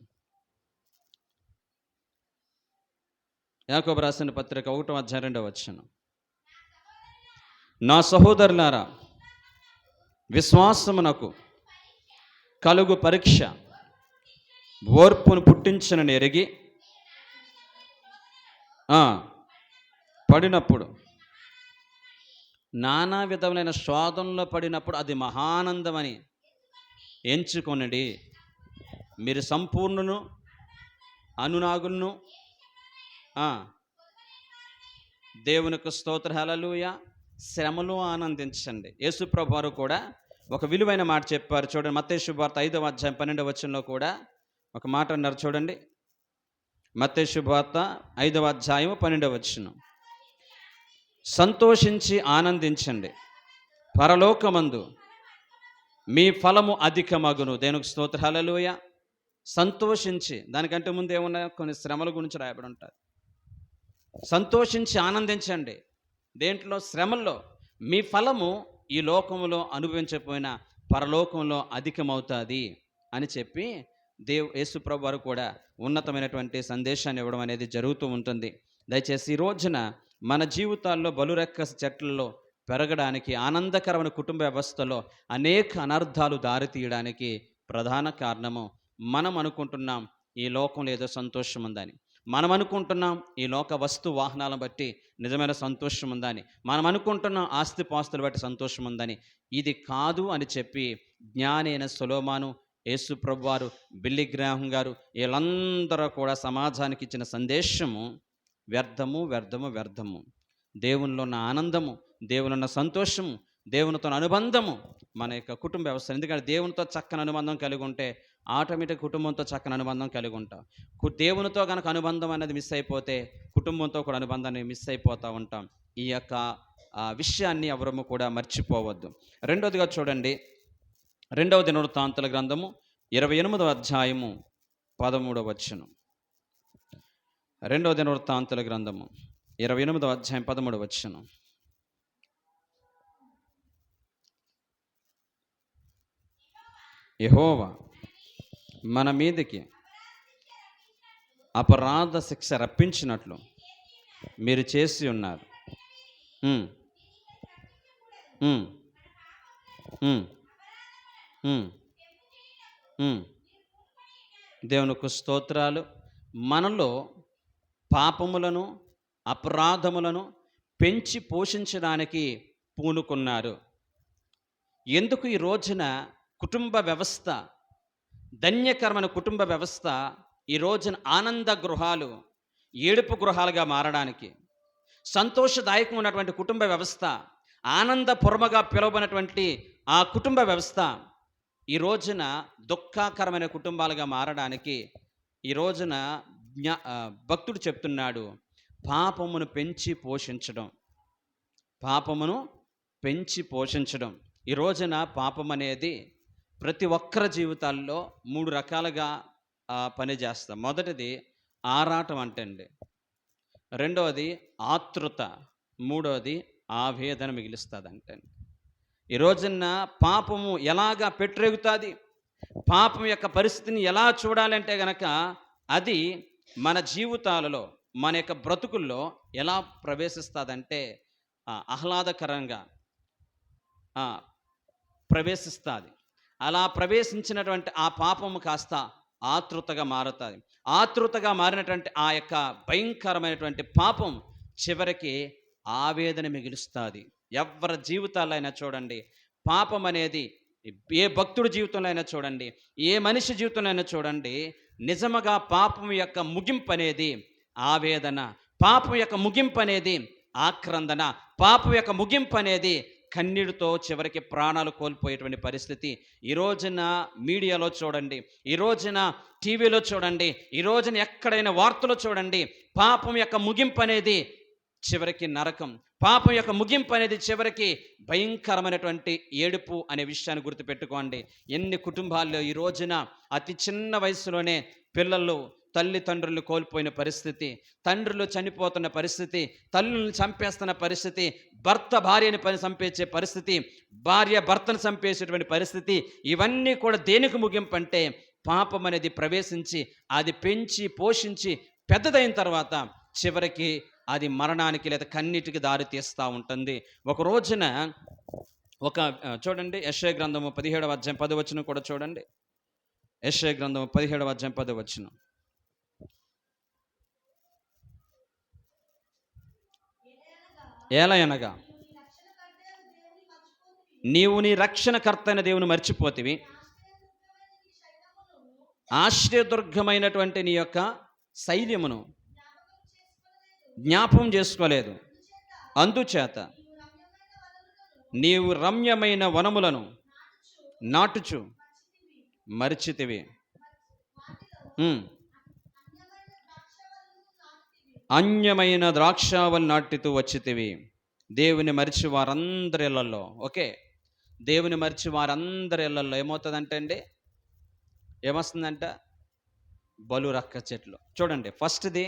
యాకోబు రాసిన పత్రిక 1వ అధ్యాయం 2వ వచనం. నా సహోదరులారా, విశ్వాసమునకు కలుగు పరీక్ష ఓర్పును పుట్టించునని ఎరిగి పడినప్పుడు, నానా విధములైన శోధనలో పడినప్పుడు అది మహానందమని ఎంచుకొనడి. మీరు సంపూర్ణను అనునాగులను. దేవునికి స్తోత్ర, హల్లెలూయా. శ్రమలో ఆనందించండి. యేసుప్రభు వారు కూడా ఒక విలువైన మాట చెప్పారు. చూడండి, మత్తయి శుభవార్త 5వ అధ్యాయం 12వ వచనంలో కూడా ఒక మాట అన్నారు. చూడండి, మత్తయి శుభవార్త 5వ అధ్యాయం 12వ వచనం. సంతోషించి ఆనందించండి, పరలోకమందు మీ ఫలము అధికమగును. దేవునికి స్తోత్ర, హల్లెలూయా. సంతోషించి, దానికంటే ముందు ఏమన్నా కొన్ని శ్రమల గురించి రాయబడి ఉంటారు. సంతోషించి ఆనందించండి. దేంట్లో? శ్రమల్లో. మీ ఫలము ఈ లోకంలో అనుభవించకపోయినా పరలోకంలో అధికమవుతుంది అని చెప్పి యేసుప్రభు వారు కూడా ఉన్నతమైనటువంటి సందేశాన్ని ఇవ్వడం అనేది జరుగుతూ ఉంటుంది. దయచేసి ఈ రోజున మన జీవితాల్లో బలురెక్క చెట్లలో పెరగడానికి, ఆనందకరమైన కుటుంబ వ్యవస్థలో అనేక అనర్థాలు దారితీయడానికి ప్రధాన కారణము మనం అనుకుంటున్నాం ఈ లోకంలో ఏదో సంతోషం ఉందని. మనం అనుకుంటున్నాం ఈ లోక వస్తు వాహనాలను బట్టి నిజమైన సంతోషం ఉందని. మనం అనుకుంటున్నాం ఆస్తిపాస్తులు బట్టి సంతోషం ఉందని. ఇది కాదు అని చెప్పి జ్ఞాని అయిన సొలొమోను, యేసు ప్రభు వారు, బిల్లీ గ్రాహం గారు, వీళ్ళందరూ కూడా సమాజానికి ఇచ్చిన సందేశము వ్యర్థము, వ్యర్థము, వ్యర్థము. దేవునిలో ఉన్న ఆనందము, దేవునిలో ఉన్న సంతోషము, దేవునితో అనుబంధము మన యొక్క కుటుంబ వ్యవస్థ. ఎందుకంటే దేవునితో చక్కని అనుబంధం కలిగి ఉంటే ఆటోమేటిక్ కుటుంబంతో చక్కని అనుబంధం కలిగి ఉంటాం. దేవునితో కనుక అనుబంధం అనేది మిస్ అయిపోతే కుటుంబంతో కూడా అనుబంధాన్ని మిస్ అయిపోతూ ఉంటాం. ఈ యొక్క విషయాన్ని ఎవరము కూడా మర్చిపోవద్దు. రెండవదిగా చూడండి, 2వ దినవృత్తాంతాల గ్రంథము 28వ అధ్యాయము 13వ వచనం. 2వ దినవృత్తాంతాల గ్రంథము 28వ అధ్యాయం 13వ వచనం. యెహోవా మన మీదకి అపరాధ శిక్ష రప్పించినట్లు మీరు చేసి ఉన్నారు. దేవునికి స్తోత్రాలు. మనలో పాపములను, అపరాధములను పెంచి పోషించడానికి పూనుకున్నారు. ఎందుకు ఈ రోజున కుటుంబ వ్యవస్థ, ధన్యకరమైన కుటుంబ వ్యవస్థ ఈ రోజున ఆనంద గృహాలు, ఏడుపు గృహాలుగా మారడానికి, సంతోషదాయకమైనటువంటి కుటుంబ వ్యవస్థ, ఆనందపురముగా పిలువబడినటువంటి ఆ కుటుంబ వ్యవస్థ ఈ రోజున దుఃఖకరమైన కుటుంబాలుగా మారడానికి ఈ రోజున భక్తుడు చెప్తున్నాడు, పాపమును పెంచి పోషించడం, పాపమును పెంచి పోషించడం. ఈ రోజున పాపం అనేది ప్రతి ఒక్కరి జీవితాల్లో 3 రకాలుగా పనిచేస్తాం. మొదటిది ఆరాటం అంటండి, రెండవది ఆతృత, మూడవది ఆవేదన మిగిలిస్తుంది అంటండి. ఈ రోజున పాపము ఎలాగా పెట్టరేగుతుంది, పాపం యొక్క పరిస్థితిని ఎలా చూడాలంటే గనక అది మన జీవితాలలో, మన యొక్క బ్రతుకుల్లో ఎలా ప్రవేశిస్తుందంటే ఆహ్లాదకరంగా ప్రవేశిస్తుంది. అలా ప్రవేశించినటువంటి ఆ పాపము కాస్త ఆతృతగా మారుతుంది. ఆతృతగా మారినటువంటి ఆ యొక్క భయంకరమైనటువంటి పాపం చివరికి ఆవేదన మిగులుస్తుంది. ఎవరి జీవితాల్లో అయినా చూడండి, పాపం అనేది ఏ భక్తుడి జీవితంలో అయినా చూడండి, ఏ మనిషి జీవితంలో అయినా చూడండి, నిజముగా పాపం యొక్క ముగింపు అనేది ఆవేదన, పాపం యొక్క ముగింపు అనేది ఆక్రందన, పాపం యొక్క ముగింపు అనేది కన్నీటితో చివరికి ప్రాణాలు కోల్పోయేటువంటి పరిస్థితి. ఈ రోజున మీడియాలో చూడండి, ఈ రోజున టీవీలో చూడండి, ఈ రోజున ఎక్కడైనా వార్తలో చూడండి, పాపం యొక్క ముగింపు అనేది చివరికి నరకం, పాపం యొక్క ముగింపు అనేది చివరికి భయంకరమైనటువంటి ఏడుపు అనే విషయాన్ని గుర్తుపెట్టుకోండి. ఎన్ని కుటుంబాల్లో ఈ రోజున అతి చిన్న వయసులోనే పిల్లలు తల్లిదండ్రులు కోల్పోయిన పరిస్థితి, తండ్రులు చనిపోతున్న పరిస్థితి, తల్లులను చంపేస్తున్న పరిస్థితి, భర్త భార్యని చంపేసే పరిస్థితి, భార్య భర్తను చంపేసేటువంటి పరిస్థితి. ఇవన్నీ కూడా దేనికి ముగింపు అంటే పాపం అనేది ప్రవేశించి అది పెంచి పోషించి పెద్దదైన తర్వాత చివరికి అది మరణానికి లేదా కన్నీటికి దారి తీస్తూ ఉంటుంది. ఒక రోజున చూడండి, యెషయా గ్రంథము 17వ అధ్యాయం 10వ వచనం కూడా చూడండి. యెషయా గ్రంథము 17వ అధ్యాయం 10వ వచనం. ఏలయనగా నీవు నీ రక్షణకర్త అయిన దేవుని మర్చిపోతివి, ఆశ్రయదుర్గమైనటువంటి నీ యొక్క శైల్యమును జ్ఞాపం చేసుకోలేదు. అందుచేత నీవు రమ్యమైన వనములను నాటుచు మరిచితివి, అన్యమైన ద్రాక్షావళి నాటుతూ వచ్చితివి. దేవుని మరిచి వారందరి ఇళ్లలో, ఓకే, దేవుని మరిచి వారందరి ఇళ్లలో ఏమవుతుందంటే అండి, ఏమొస్తుందంట? బలు రక్క చెట్లు. చూడండి, ఫస్ట్ది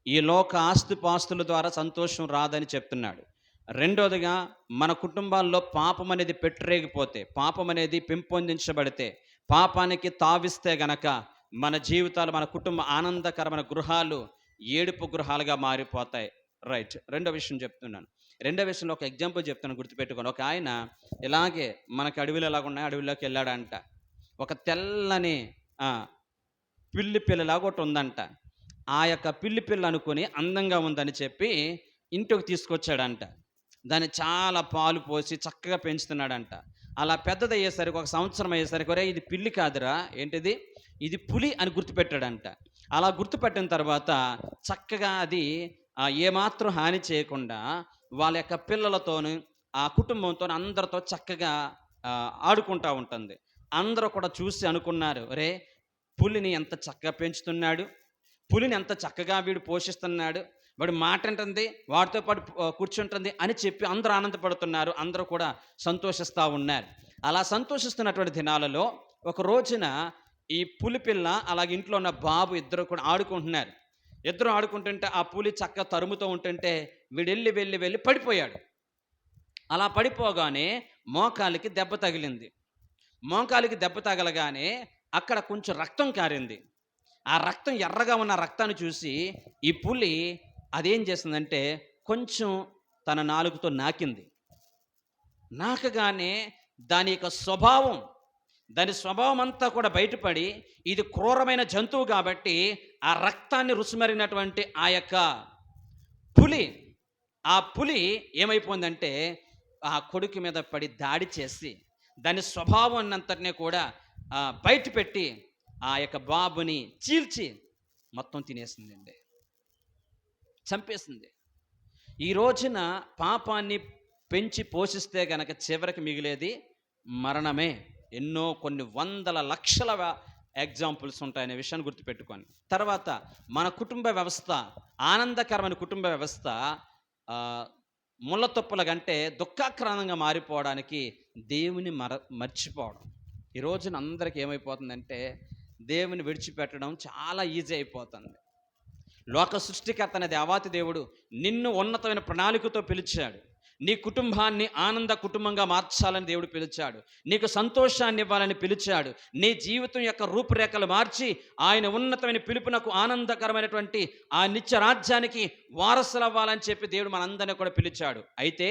ఈ లోక ఆస్తిపాస్తుల ద్వారా సంతోషం రాదని చెప్తున్నాడు. రెండోదిగా మన కుటుంబాల్లో పాపం అనేది పెట్టరేగిపోతే, పాపం అనేది పెంపొందించబడితే, పాపానికి తావిస్తే గనక మన జీవితాలు, మన కుటుంబ ఆనందకరమైన గృహాలు ఏడుపు గృహాలుగా మారిపోతాయి. రైట్. రెండో విషయం చెప్తున్నాను. రెండో విషయంలో ఒక ఎగ్జాంపుల్ చెప్తాను, గుర్తుపెట్టుకోండి. ఒక ఆయన ఇలాగే మనకి అడవిలో ఎలాగున్నాయి, అడవిలోకి వెళ్ళాడంట. ఒక తెల్లని పిల్లి పిల్లలాగా ఒకటి ఉందంట. ఆ యొక్క పిల్లి పిల్ల అనుకొని అందంగా ఉందని చెప్పి ఇంటికి తీసుకొచ్చాడంట. దాన్ని చాలా పాలు పోసి చక్కగా పెంచుతున్నాడంట. అలా పెద్దదయ్యేసరికి, ఒక సంవత్సరం అయ్యేసరికి, ఒరే ఇది పిల్లి కాదురా, ఏంటిది, ఇది పులి అని గుర్తుపెట్టాడంట. అలా గుర్తుపెట్టిన తర్వాత చక్కగా అది ఏమాత్రం హాని చేయకుండా వాళ్ళ యొక్క పిల్లలతోనూ ఆ కుటుంబంతో అందరితో చక్కగా ఆడుకుంటూ ఉంటుంది. అందరూ కూడా చూసి అనుకున్నారు, ఒరే పులిని ఎంత చక్కగా పెంచుతున్నాడు, పులిని ఎంత చక్కగా వీడు పోషిస్తున్నాడు, వాడు మాట అంటుంది, వాడితో పాటు కూర్చుంటుంది అని చెప్పి అందరూ ఆనందపడుతున్నారు. అందరూ కూడా సంతోషిస్తూ ఉన్నారు. అలా సంతోషిస్తున్నటువంటి దినాలలో ఒక రోజున ఈ పులి పిల్ల అలాగే ఇంట్లో ఉన్న బాబు ఇద్దరు కూడా ఆడుకుంటున్నారు. ఇద్దరు ఆడుకుంటుంటే ఆ పులి చక్కగా తరుముతూ ఉంటుంటే వీడు వెళ్ళి పడిపోయాడు. అలా పడిపోగానే మోకాలికి దెబ్బ తగిలింది. మోకాలికి దెబ్బ తగలగానే అక్కడ కొంచెం రక్తం కారింది. ఆ రక్తం, ఎర్రగా ఉన్న రక్తాన్ని చూసి ఈ పులి అదేం చేసిందంటే కొంచెం తన నాలుగుతో నాకింది. నాకగానే దాని యొక్క దాని స్వభావం అంతా కూడా బయటపడి, ఇది క్రూరమైన జంతువు కాబట్టి ఆ రక్తాన్ని రుచిమరినటువంటి ఆ యొక్క పులి ఏమైపోయిందంటే ఆ కొడుకు మీద పడి దాడి చేసి దాని స్వభావం అంతటినీ కూడా బయట పెట్టి ఆ యొక్క బాబుని చీల్చి మొత్తం తినేసిందండి, చంపేసింది. ఈ రోజున పాపాన్ని పెంచి పోషిస్తే గనక చివరికి మిగిలేది మరణమే. కొన్ని వందల లక్షల ఎగ్జాంపుల్స్ ఉంటాయనే విషయాన్ని గుర్తుపెట్టుకోండి. తర్వాత మన కుటుంబ వ్యవస్థ, ఆనందకరమైన కుటుంబ వ్యవస్థ ముళ్ళతొప్పుల కంటే దుఃఖాక్రాంతంగా మారిపోవడానికి దేవుని మర్చిపోవడం. ఈ రోజున అందరికీ ఏమైపోతుందంటే దేవుని విడిచిపెట్టడం చాలా ఈజీ అయిపోతుంది. లోక సృష్టికర్త అనే దేవాతి దేవుడు నిన్ను ఉన్నతమైన ప్రణాళికతో పిలిచాడు. నీ కుటుంబాన్ని ఆనంద కుటుంబంగా మార్చాలని దేవుడు పిలిచాడు. నీకు సంతోషాన్ని ఇవ్వాలని పిలిచాడు. నీ జీవితం యొక్క రూపురేఖలు మార్చి ఆయన ఉన్నతమైన పిలుపునకు ఆనందకరమైనటువంటి ఆ నిత్య రాజ్యానికి వారసులు అవ్వాలని చెప్పి దేవుడు మనందరినీ కూడా పిలిచాడు. అయితే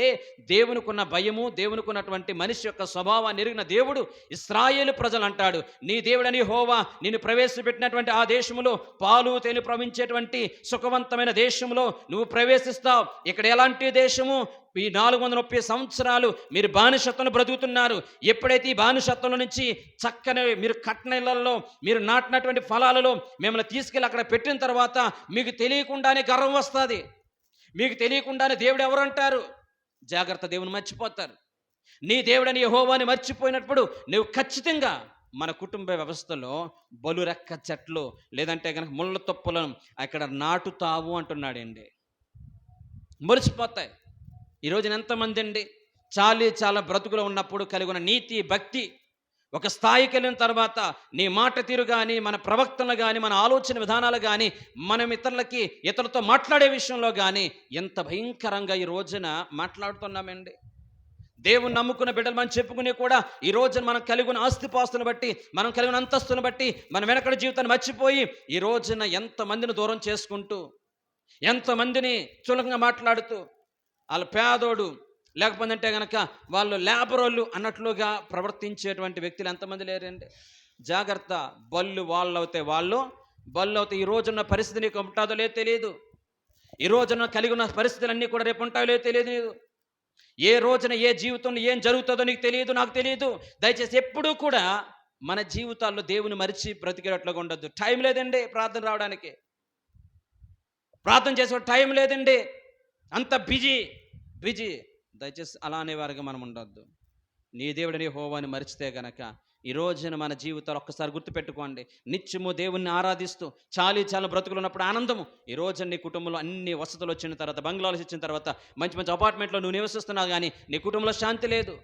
దేవునికున్న భయము, దేవునికున్నటువంటి మనిషి యొక్క స్వభావాన్ని ఎరిగిన దేవుడు ఇశ్రాయేలు ప్రజలు అంటాడు, నీ దేవుడని యెహోవా నిన్ను ప్రవేశపెట్టినటువంటి ఆ దేశంలో పాలు తేనె ప్రవహించేటువంటి సుఖవంతమైన దేశంలో నువ్వు ప్రవేశిస్తావు. ఇక్కడ ఎలాంటి దేశము? ఈ 430 సంవత్సరాలు మీరు బానిసత్వంలో బ్రతుకుతున్నారు. ఎప్పుడైతే ఈ బానిసత్వంలో నుంచి చక్కని మీరు కట్టిన ఇళ్లలో మీరు నాటినటువంటి ఫలాలలో మిమ్మల్ని తీసుకెళ్ళి అక్కడ పెట్టిన తర్వాత మీకు తెలియకుండానే గర్వం వస్తుంది. మీకు తెలియకుండానే దేవుడు ఎవరు అంటారు. జాగ్రత్త, దేవుని మర్చిపోతారు. నీ దేవుడని యెహోవాని మర్చిపోయినప్పుడు నువ్వు ఖచ్చితంగా మన కుటుంబ వ్యవస్థలో బలురెక్క చెట్లు లేదంటే కనుక ముళ్ళ తొప్పులను అక్కడ నాటుతావు అంటున్నాడండి. మురిసిపోతాయి. ఈరోజున ఎంతమంది అండి చాలా బ్రతుకులో ఉన్నప్పుడు కలిగి ఉన్న నీతి భక్తి ఒక స్థాయికి వెళ్ళిన తర్వాత నీ మాట తీరు కానీ మన ప్రవక్తలు కానీ మన ఆలోచన విధానాలు కానీ మనం ఇతరులతో మాట్లాడే విషయంలో కానీ ఎంత భయంకరంగా ఈ రోజున మాట్లాడుతున్నామండి. దేవుని నమ్ముకున్న బిడ్డలు మనం చెప్పుకునే కూడా ఈ రోజున మనం కలిగి ఉన్న ఆస్తిపాస్తులను బట్టి మనం కలిగిన అంతస్తులను బట్టి మన వెనకడి జీవితాన్ని మర్చిపోయి ఈ రోజున ఎంతమందిని దూరం చేసుకుంటూ ఎంతమందిని చులకంగా మాట్లాడుతూ వాళ్ళ పేదోడు లేకపోతే కనుక వాళ్ళు లేబరోళ్ళు అన్నట్లుగా ప్రవర్తించేటువంటి వ్యక్తులు ఎంతమంది లేరండి. జాగ్రత్త, బళ్ళు అవుతాయి. ఈ రోజున్న పరిస్థితి నీకు ఉంటుందో లేదో తెలియదు. ఈ రోజున కలిగి ఉన్న పరిస్థితులన్నీ కూడా రేపు ఉంటాయో లేదో తెలియదు. ఏ రోజున ఏ జీవితంలో ఏం జరుగుతుందో నీకు తెలియదు, నాకు తెలియదు. దయచేసి ఎప్పుడూ కూడా మన జీవితాల్లో దేవుని మరిచి బ్రతికేటట్లుగా ఉండొద్దు. టైం లేదండి ప్రార్థన రావడానికి, ప్రార్థన చేసే టైం లేదండి, అంత బిజీ. దయచేసి అలా అనేవారుగా మనం ఉండొద్దు. నీ దేవుడిని యెహోవాని మరిచితే గనక ఈ రోజున మన జీవితాలు ఒక్కసారి గుర్తుపెట్టుకోండి. నిత్యము దేవుణ్ణి ఆరాధిస్తూ చాలా బ్రతుకులు ఉన్నప్పుడు ఆనందము. ఈ రోజు నీ కుటుంబంలో అన్ని వసతులు వచ్చిన తర్వాత, బంగ్లాలు ఇచ్చిన తర్వాత, మంచి అపార్ట్మెంట్లో నువ్వు నివసిస్తున్నావు కానీ నీ కుటుంబంలో శాంతి లేదు.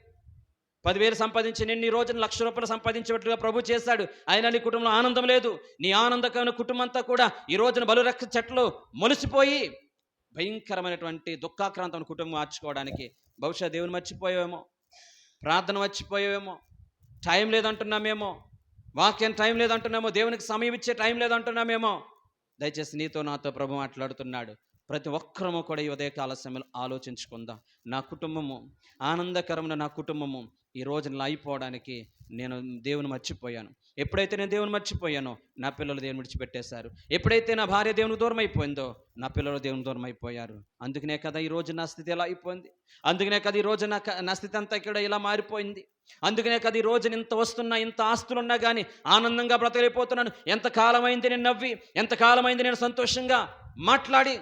10,000 సంపాదించి నేను ఈ రోజున ₹1,00,000 సంపాదించేటట్టుగా ప్రభు చేశాడు. అయినా నీ కుటుంబంలో ఆనందం లేదు. నీ ఆనందకరమైన కుటుంబం అంతా కూడా ఈ రోజున బలురెక్క చెట్లు మొలిసిపోయి భయంకరమైనటువంటి దుఃఖాక్రాంతమైన కుటుంబం మార్చుకోవడానికి బహుశా దేవుని మర్చిపోయావేమో, ప్రార్థన మర్చిపోయావేమో, టైం లేదంటున్నామేమో, వాక్యం టైం లేదంటున్నామో, దేవునికి సమయం ఇచ్చే టైం లేదంటున్నామేమో. దయచేసి నీతో నాతో ప్రభు మాట్లాడుతున్నాడు. ప్రతి ఒక్కరము కూడా ఈ ఉదయకాల సమయంలో ఆలోచించుకుందాం. నా కుటుంబము ఆనందకరమైన నా కుటుంబము ఈ రోజున అయిపోవడానికి నేను దేవుని మర్చిపోయాను. ఎప్పుడైతే నేను దేవుని మర్చిపోయానో నా పిల్లలు దేవుని విడిచిపెట్టేశారు. ఎప్పుడైతే నా భార్య దేవునికి దూరం అయిపోయిందో నా పిల్లలు దేవుని దూరం అయిపోయారు. అందుకనే కదా ఈ రోజు నా స్థితి ఎలా అయిపోయింది. అందుకనే కదా ఈ రోజు నా స్థితి అంతా ఇక్కడ ఇలా మారిపోయింది. అందుకనే కదా ఈ రోజున ఇంత వస్తున్నా, ఇంత ఆస్తులున్నా కానీ ఆనందంగా బ్రతకలేకపోతున్నాను. ఎంతకాలమైంది నేను నవ్వి, ఎంతకాలమైంది నేను సంతోషంగా మాట్లాడి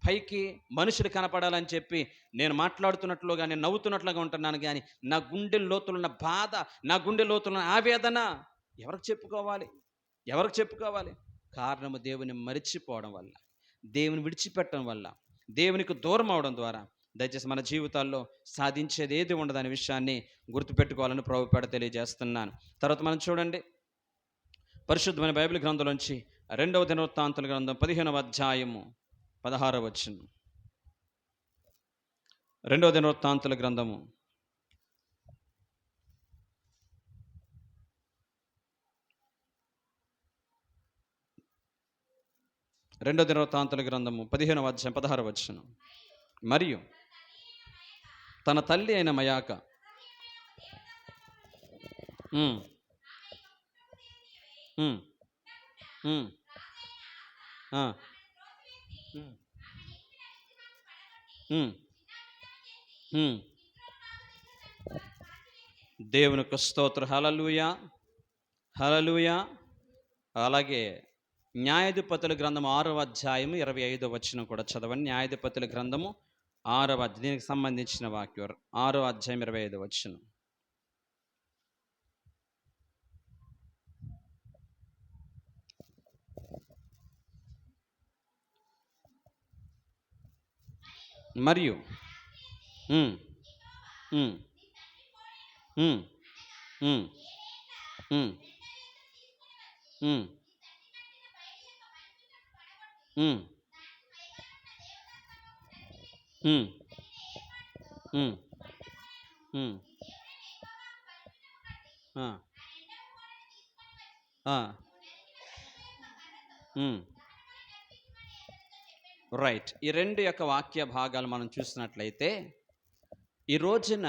పైకి మనుషులు కనపడాలని చెప్పి నేను మాట్లాడుతున్నట్లుగా, నేను నవ్వుతున్నట్లుగా ఉంటున్నాను. కానీ నా గుండె లోతులున్న బాధ, నా గుండె లోతులున్న ఆవేదన ఎవరికి చెప్పుకోవాలి? కారణము దేవుని మరిచిపోవడం వల్ల, దేవుని విడిచిపెట్టడం వల్ల, దేవునికి దూరం అవడం ద్వారా దయచేసి మన జీవితాల్లో సాధించేది ఏది ఉండదనే విషయాన్ని గుర్తుపెట్టుకోవాలని ప్రభుపేట తెలియజేస్తున్నాను. తర్వాత మనం చూడండి, పరిశుద్ధమైన బైబిల్ గ్రంథంలోంచి 2వ దినవృత్తాంతుల గ్రంథం 15వ అధ్యాయము 16వ వచనం. 2వ దినవృత్తాంతుల గ్రంథము 15వ అధ్యాయం 16వ వచనం. మరియు తన తల్లి అయిన మయాక దేవునికి స్తోత్రం. హల్లెలూయా, హల్లెలూయా. అలాగే న్యాయాధిపతుల గ్రంథము 6వ అధ్యాయము 25వ వచనం కూడా చదవండి. న్యాయాధిపతుల గ్రంథము 6వ అధ్యాయం, దీనికి సంబంధించిన వాక్యం 6వ అధ్యాయం 25వ వచనం. మరియు రైట్. ఈ రెండు యొక్క వాక్య భాగాలు మనం చూసినట్లయితే ఈ రోజున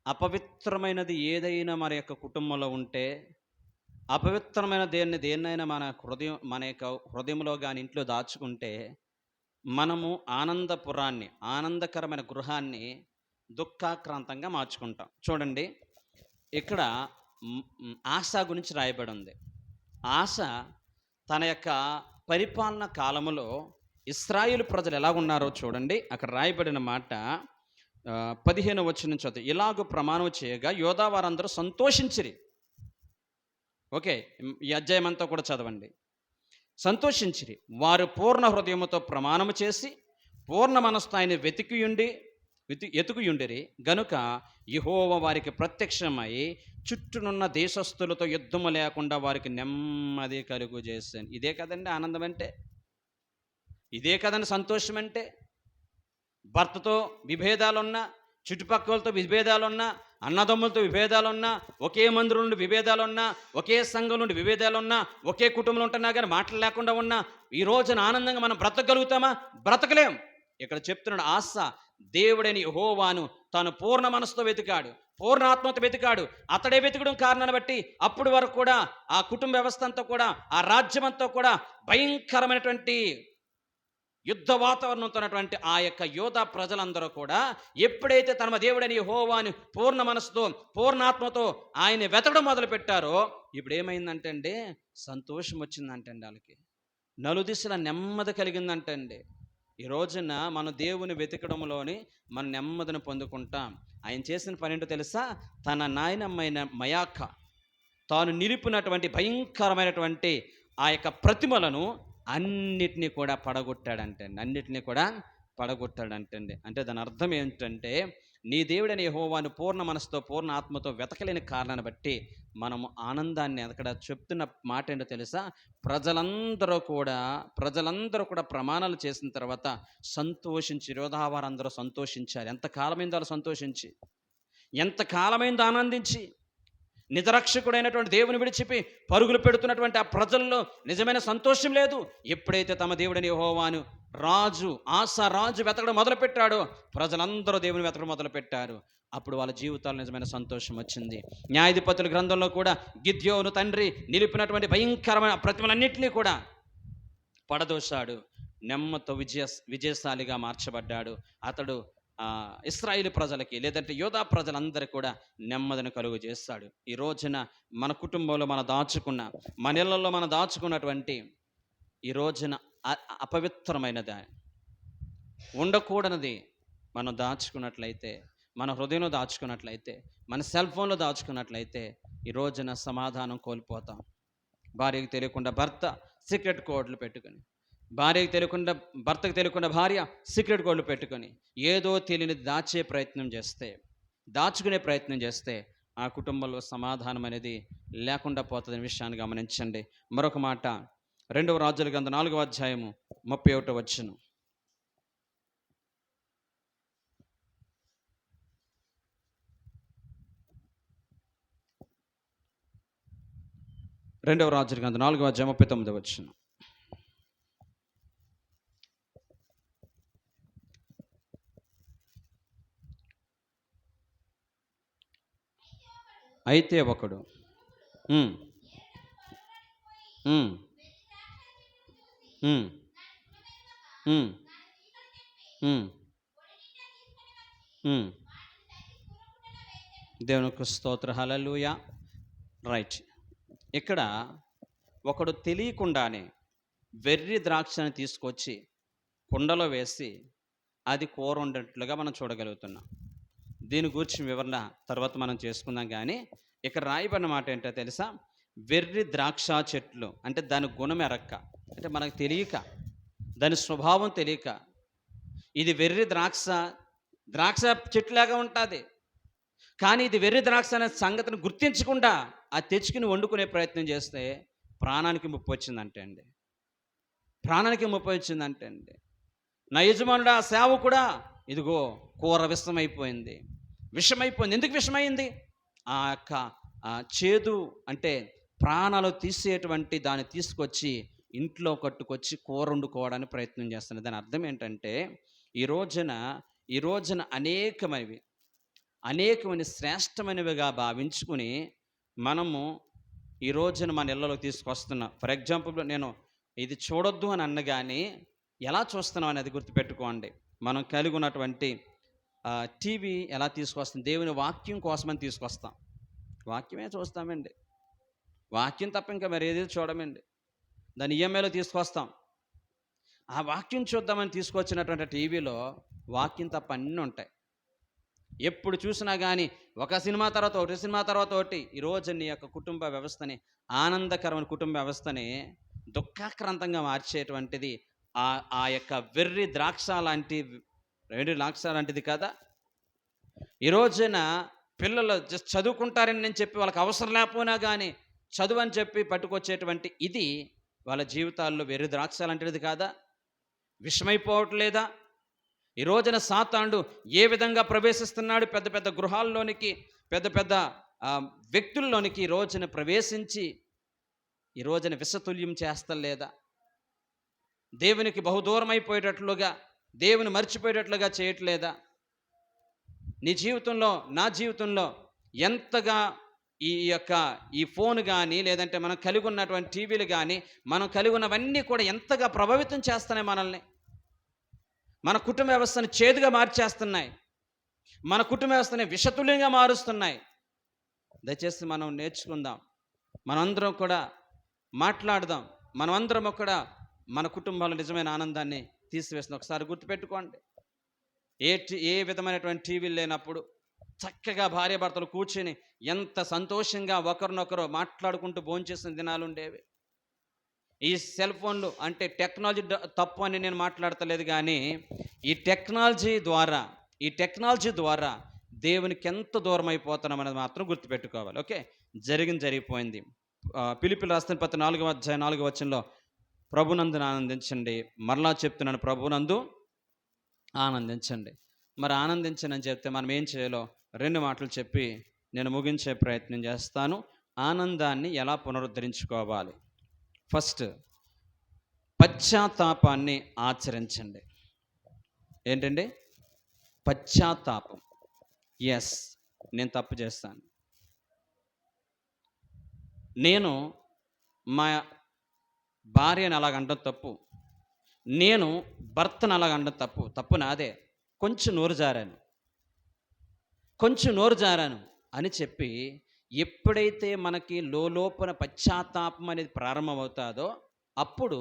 అపవిత్రమైనది ఏదైనా మన యొక్క కుటుంబంలో ఉంటే, అపవిత్రమైన దేన్నైనా మన యొక్క హృదయంలో కానీ ఇంట్లో దాచుకుంటే మనము ఆనందపురాన్ని, ఆనందకరమైన గృహాన్ని దుఃఖాక్రాంతంగా మార్చుకుంటాం. చూడండి, ఇక్కడ ఆస గురించి రాయబడి ఉంది. ఆస తన యొక్క పరిపాలన కాలములో ఇశ్రాయేలు ప్రజలు ఎలాగున్నారో చూడండి. అక్కడ రాయబడిన మాట 15 వచనం చదువు. ఇలాగూ ప్రమాణం చేయగా యోధా వారందరూ సంతోషించిరి. ఓకే, ఈ అధ్యాయం అంతా కూడా చదవండి. సంతోషించిరి. వారు పూర్ణ హృదయముతో ప్రమాణము చేసి పూర్ణ మనస్సు ఆయన ఎతుకుయుండిరి గనుక యెహోవా వారికి ప్రత్యక్షమై చుట్టూనున్న దేశస్థులతో యుద్ధము లేకుండా వారికి నెమ్మది కలుగు చేశాను. ఇదే కదండి ఆనందం అంటే, ఇదే కదండి సంతోషం అంటే. భర్తతో విభేదాలున్నా, చుట్టుపక్కలతో విభేదాలున్నా, అన్నదమ్ములతో విభేదాలున్నా, ఒకే మందిరం నుండి విభేదాలున్నా, ఒకే సంఘం నుండి విభేదాలున్నా, ఒకే కుటుంబంలో ఉంటున్నా కానీ మాటలు లేకుండా ఉన్నా ఈ రోజున ఆనందంగా మనం బ్రతకగలుగుతామా? బ్రతకలేం. ఇక్కడ చెప్తున్నాడు, ఆస దేవుడైన యెహోవాను తాను పూర్ణ మనసుతో వెతికాడు, పూర్ణ ఆత్మతో వెతికాడు. అతడే వెతకడం కారణాన్ని బట్టి అప్పటి వరకు కూడా ఆ కుటుంబ వ్యవస్థ అంతా కూడా, ఆ రాజ్యం అంతా కూడా భయంకరమైనటువంటి యుద్ధ వాతావరణంతో ఉన్నటువంటి ఆ యొక్క యోధా ప్రజలందరూ కూడా ఎప్పుడైతే తమ దేవుడని యెహోవాను పూర్ణ మనసుతో పూర్ణాత్మతో ఆయన వెతకడం మొదలు పెట్టారో, ఇప్పుడు ఏమైందంటే అండి, సంతోషం వచ్చిందంటండి. వాళ్ళకి నలుదిశల నెమ్మది కలిగిందంటండి. ఈ రోజున మన దేవుని వెతకడంలోని మన నెమ్మదిని పొందుకుంటాం. ఆయన చేసిన పని ఏంటో తెలుసా? తన నాయనమ్మైన మయాక తాను నిలిపినటువంటి భయంకరమైనటువంటి ఆ యొక్క ప్రతిమలను అన్నిటినీ కూడా పడగొట్టాడంటండి. అన్నిటినీ కూడా పడగొట్టాడంటండి. అంటే దాని అర్థం ఏంటంటే, నీ దేవుడని యెహోవాను పూర్ణ మనసుతో పూర్ణ ఆత్మతో వెతకలేని కారణాన్ని బట్టి మనము ఆనందాన్ని, అక్కడ చెప్తున్న మాట ఏంటో తెలుసా? ప్రజలందరూ కూడా ప్రమాణాలు చేసిన తర్వాత సంతోషించి, యోధావారందరూ సంతోషించారు. ఎంతకాలమైందో వాళ్ళు సంతోషించి, ఎంతకాలమైందో ఆనందించి. నిజరక్షకుడైనటువంటి దేవుని విడిచిపి పరుగులు పెడుతున్నటువంటి ఆ ప్రజల్లో నిజమైన సంతోషం లేదు. ఎప్పుడైతే తమ దేవుడిని యెహోవాను రాజు వెతకడం మొదలుపెట్టాడో ప్రజలందరూ దేవుని వెతకడం మొదలుపెట్టారు. అప్పుడు వాళ్ళ జీవితాల్లో నిజమైన సంతోషం వచ్చింది. న్యాయాధిపతుల గ్రంథంలో కూడా గిద్యోను తండ్రి నిలిపినటువంటి భయంకరమైన ప్రతిమలన్నింటినీ కూడా పడదోశాడు. నెమ్మతో విజయశాలిగా మార్చబడ్డాడు. అతడు ఇశ్రాయేలు ప్రజలకి, లేదంటే యోధా ప్రజలందరికీ కూడా నెమ్మదిని కలుగు చేస్తాడు. ఈ రోజున మన కుటుంబంలో మన ఇళ్లలో మనం దాచుకున్నటువంటి ఈ రోజున అపవిత్రమైనది, ఉండకూడనిది మనం దాచుకున్నట్లయితే, మన హృదయంలో దాచుకున్నట్లయితే, మన సెల్ ఫోన్లో దాచుకున్నట్లయితే ఈ రోజున సమాధానం కోల్పోతాం. భార్యకు తెలియకుండా భర్త సీక్రెట్ కోడ్లు పెట్టుకొని, భర్తకు తెలియకుండా భార్య సీక్రెట్ కోడ్లు పెట్టుకొని ఏదో తెలియని దాచుకునే ప్రయత్నం చేస్తే ఆ కుటుంబంలో సమాధానం అనేది లేకుండా పోతుందనే విషయాన్ని గమనించండి. మరొక మాట, 2వ రాజుల గ్రంథం 4వ అధ్యాయము 31వ వచనం. 2వ రాజుల గ్రంథం 4వ అధ్యాయం 39వ వచనం. అయితే ఒకడు దేవునికి స్తోత్రం, హల్లెలూయా. రైట్. ఇక్కడ ఒకడు తెలియకుండానే వెర్రి ద్రాక్షని తీసుకొచ్చి కుండలో వేసి అది కూర ఉండేట్లుగా మనం చూడగలుగుతున్నాం. దీని గురించి వివరణ తర్వాత మనం చేసుకుందాం. కానీ ఇక్కడ రాయబడిన మాట ఏంటో తెలుసా? వెర్రి ద్రాక్ష చెట్లు అంటే దాని గుణం ఎరక్క, అంటే మనకు తెలియక, దాని స్వభావం తెలియక, ఇది వెర్రి ద్రాక్ష చెట్టులాగా ఉంటుంది, కానీ ఇది వెర్రి ద్రాక్ష అనే సంగతిని గుర్తించకుండా అది తెచ్చుకుని వండుకునే ప్రయత్నం చేస్తే ప్రాణానికి ముప్పు వచ్చిందంటే అండి. నా యజమానుడు ఆ సేవకుడా, ఇదిగో కూర విషమైపోయింది. ఎందుకు విషమైంది? ఆ యొక్క చేదు అంటే ప్రాణాలు తీసేటువంటి దాన్ని తీసుకొచ్చి ఇంట్లో కట్టుకొచ్చి కూర వండుకోవడానికి ప్రయత్నం చేస్తున్నది. దాని అర్థం ఏంటంటే, ఈ రోజున అనేకమైన శ్రేష్టమైనవిగా భావించుకుని మనము ఈ రోజున మన ఇళ్ళలో తీసుకొస్తున్నాం. ఫర్ ఎగ్జాంపుల్, నేను ఇది చూడొద్దు అని అన్నగాని ఎలా చూస్తున్నాం అనేది గుర్తుపెట్టుకోండి. మనం కలిగి ఉన్నటువంటి టీవీ ఎలా తీసుకొస్తుంది? దేవుని వాక్యం కోసమని తీసుకొస్తాం. వాక్యమే చూస్తామండి. వాక్యం తప్ప ఇంకా మరి ఏది చూడమండి. దాన్ని ఈఎంఐలో తీసుకొస్తాం. ఆ వాక్యం చూద్దామని తీసుకొచ్చినటువంటి టీవీలో వాక్యం తప్ప అన్నీ ఉంటాయి. ఎప్పుడు చూసినా కానీ ఒక సినిమా తర్వాత ఒకటి, సినిమా తర్వాత ఒకటి. ఈరోజు నీ యొక్క కుటుంబ వ్యవస్థని, ఆనందకరమైన కుటుంబ వ్యవస్థని దుఃఖాక్రాంతంగా మార్చేటువంటిది ఆ యొక్క వెర్రి ద్రాక్ష లాంటిది కదా. ఈ రోజున పిల్లలు జస్ట్ చదువుకుంటారని నేను చెప్పి వాళ్ళకి అవసరం లేకపోయినా కానీ చదువు అని చెప్పి పట్టుకొచ్చేటువంటి ఇది వాళ్ళ జీవితాల్లో వెర్రి ద్రాక్ష లాంటిది కాదా? విషమైపోవట్లేదా? ఈ రోజున సాతానుడు ఏ విధంగా ప్రవేశిస్తున్నాడు పెద్ద పెద్ద గృహాల్లోనికి, పెద్ద పెద్ద వ్యక్తుల్లోనికి ఈ రోజున ప్రవేశించి ఈ రోజున విషతుల్యం చేస్తలేదా? దేవునికి బహుదూరం అయిపోయేటట్లుగా, దేవుని మర్చిపోయేటట్లుగా చేయట్లేదా? నీ జీవితంలో, నా జీవితంలో ఎంతగా ఈ ఫోన్ కానీ, లేదంటే మనం కలిగి ఉన్నటువంటి టీవీలు కానీ, మనం కలిగి ఉన్నవన్నీ కూడా ఎంతగా ప్రభావితం చేస్తున్నాయి మనల్ని. మన కుటుంబ వ్యవస్థను చేదుగా మార్చేస్తున్నాయి. మన కుటుంబ వ్యవస్థని విషతుల్యంగా మారుస్తున్నాయి. దయచేసి మనం నేర్చుకుందాం. మనందరం కూడా మాట్లాడదాం. మనమందరం కూడా మన కుటుంబాల్లో నిజమైన ఆనందాన్ని తీసివేస్తుంది. ఒకసారి గుర్తుపెట్టుకోండి. ఏ విధమైనటువంటి టీవీలు లేనప్పుడు చక్కగా భార్యాభర్తలు కూర్చుని ఎంత సంతోషంగా ఒకరినొకరు మాట్లాడుకుంటూ భోంచేసిన దినాలు ఉండేవి. ఈ సెల్ ఫోన్లు అంటే టెక్నాలజీ తప్పు అని నేను మాట్లాడతలేదు, కానీ ఈ టెక్నాలజీ ద్వారా దేవునికి ఎంత దూరం అయిపోతున్నాం అనేది మాత్రం గుర్తుపెట్టుకోవాలి. ఓకే, జరిగిపోయింది. ఫిలిప్పీయులకు రాసిన పత్రిక 4వ అధ్యాయం 4వ వచనంలో ప్రభునందు ఆనందించండి. మరలా చెప్తున్నాను, ప్రభునందు ఆనందించండి. మరి ఆనందించండి అని చెప్తే మనం ఏం చేయాలో 2 మాటలు చెప్పి నేను ముగించే ప్రయత్నం చేస్తాను. ఆనందాన్ని ఎలా పునరుద్ధరించుకోవాలి? ఫస్ట్, పశ్చాత్తాపాన్ని ఆచరించండి. ఏంటండి? పశ్చాత్తాపం. ఎస్, నేను తప్పు చేస్తాను. నేను మా భార్యను అలాగంటం తప్పు. నేను భర్తను అలాగంటం తప్పు నాదే. కొంచెం నోరు జారాను అని చెప్పి ఎప్పుడైతే మనకి లోపల పశ్చాత్తాపం అనేది ప్రారంభమవుతుందో అప్పుడు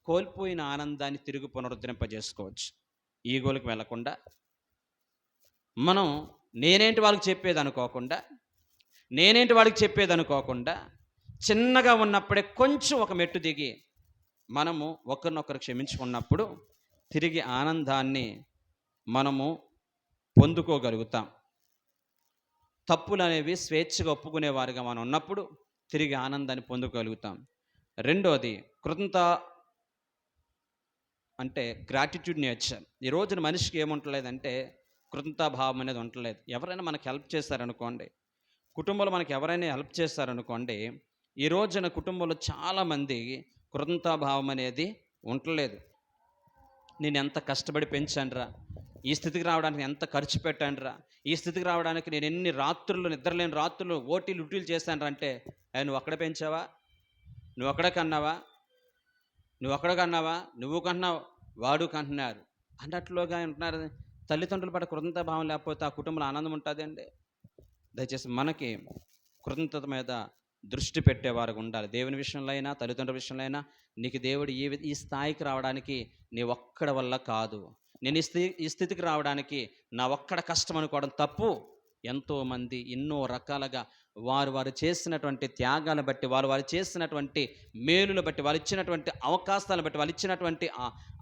కోల్పోయిన ఆనందాన్ని తిరిగి పునరుద్ధరింపజేసుకోవచ్చు. ఈగోలకు వెళ్లకుండా, మనం నేనేంటి వాళ్ళకి చెప్పేది అనుకోకుండా చిన్నగా ఉన్నప్పుడే కొంచెం ఒక మెట్టు దిగి మనము ఒకరినొకరు క్షమించుకున్నప్పుడు తిరిగి ఆనందాన్ని మనము పొందుకోగలుగుతాం. తప్పులు అనేవి స్వేచ్ఛగా ఒప్పుకునేవారుగా మనం ఉన్నప్పుడు తిరిగి ఆనందాన్ని పొందుకోగలుగుతాం. రెండోది, కృతజ్ఞత అంటే గ్రాటిట్యూడ్ నేచర్. ఈ రోజున మనిషికి ఏముంటలేదంటే కృతజ్ఞతాభావం అనేది ఉండలేదు. ఎవరైనా మనకు హెల్ప్ చేశారనుకోండి, కుటుంబంలో మనకి ఎవరైనా హెల్ప్ చేశారనుకోండి, ఈ రోజున కుటుంబంలో చాలామంది కృతజ్ఞతాభావం అనేది ఉండలేదు. నేను ఎంత కష్టపడి పెంచానురా, ఈ స్థితికి రావడానికి ఎంత ఖర్చు పెట్టానురా, ఈ స్థితికి రావడానికి నేను ఎన్ని రాత్రులు నిద్రలేని రాత్రులు లుటీలు చేశానురా అంటే, నువ్వు అక్కడ పెంచావా, నువ్వు అక్కడ కన్నావా, నువ్వు కన్నావు, వాడు కంటున్నారు అన్నట్లుగా ఉంటున్నారు. తల్లిదండ్రుల పట్ల కృతజ్ఞత భావం లేకపోతే ఆ కుటుంబంలో ఆనందం ఉంటుందండి. దయచేసి మనకి కృతజ్ఞత మీద దృష్టి పెట్టేవారు ఉండాలి. దేవుని విషయంలో అయినా, తల్లిదండ్రుల విషయంలో అయినా, నీకు దేవుడు ఈ స్థాయికి రావడానికి నీ ఒక్కడ వల్ల కాదు, నేను ఈ స్థితికి రావడానికి నా ఒక్కడ కష్టం అనుకోవడం తప్పు. ఎంతోమంది ఎన్నో రకాలుగా వారు చేసినటువంటి త్యాగాలను బట్టి, వారు చేసినటువంటి మేలును బట్టి, వాళ్ళు ఇచ్చినటువంటి అవకాశాలను బట్టి, వాళ్ళు ఇచ్చినటువంటి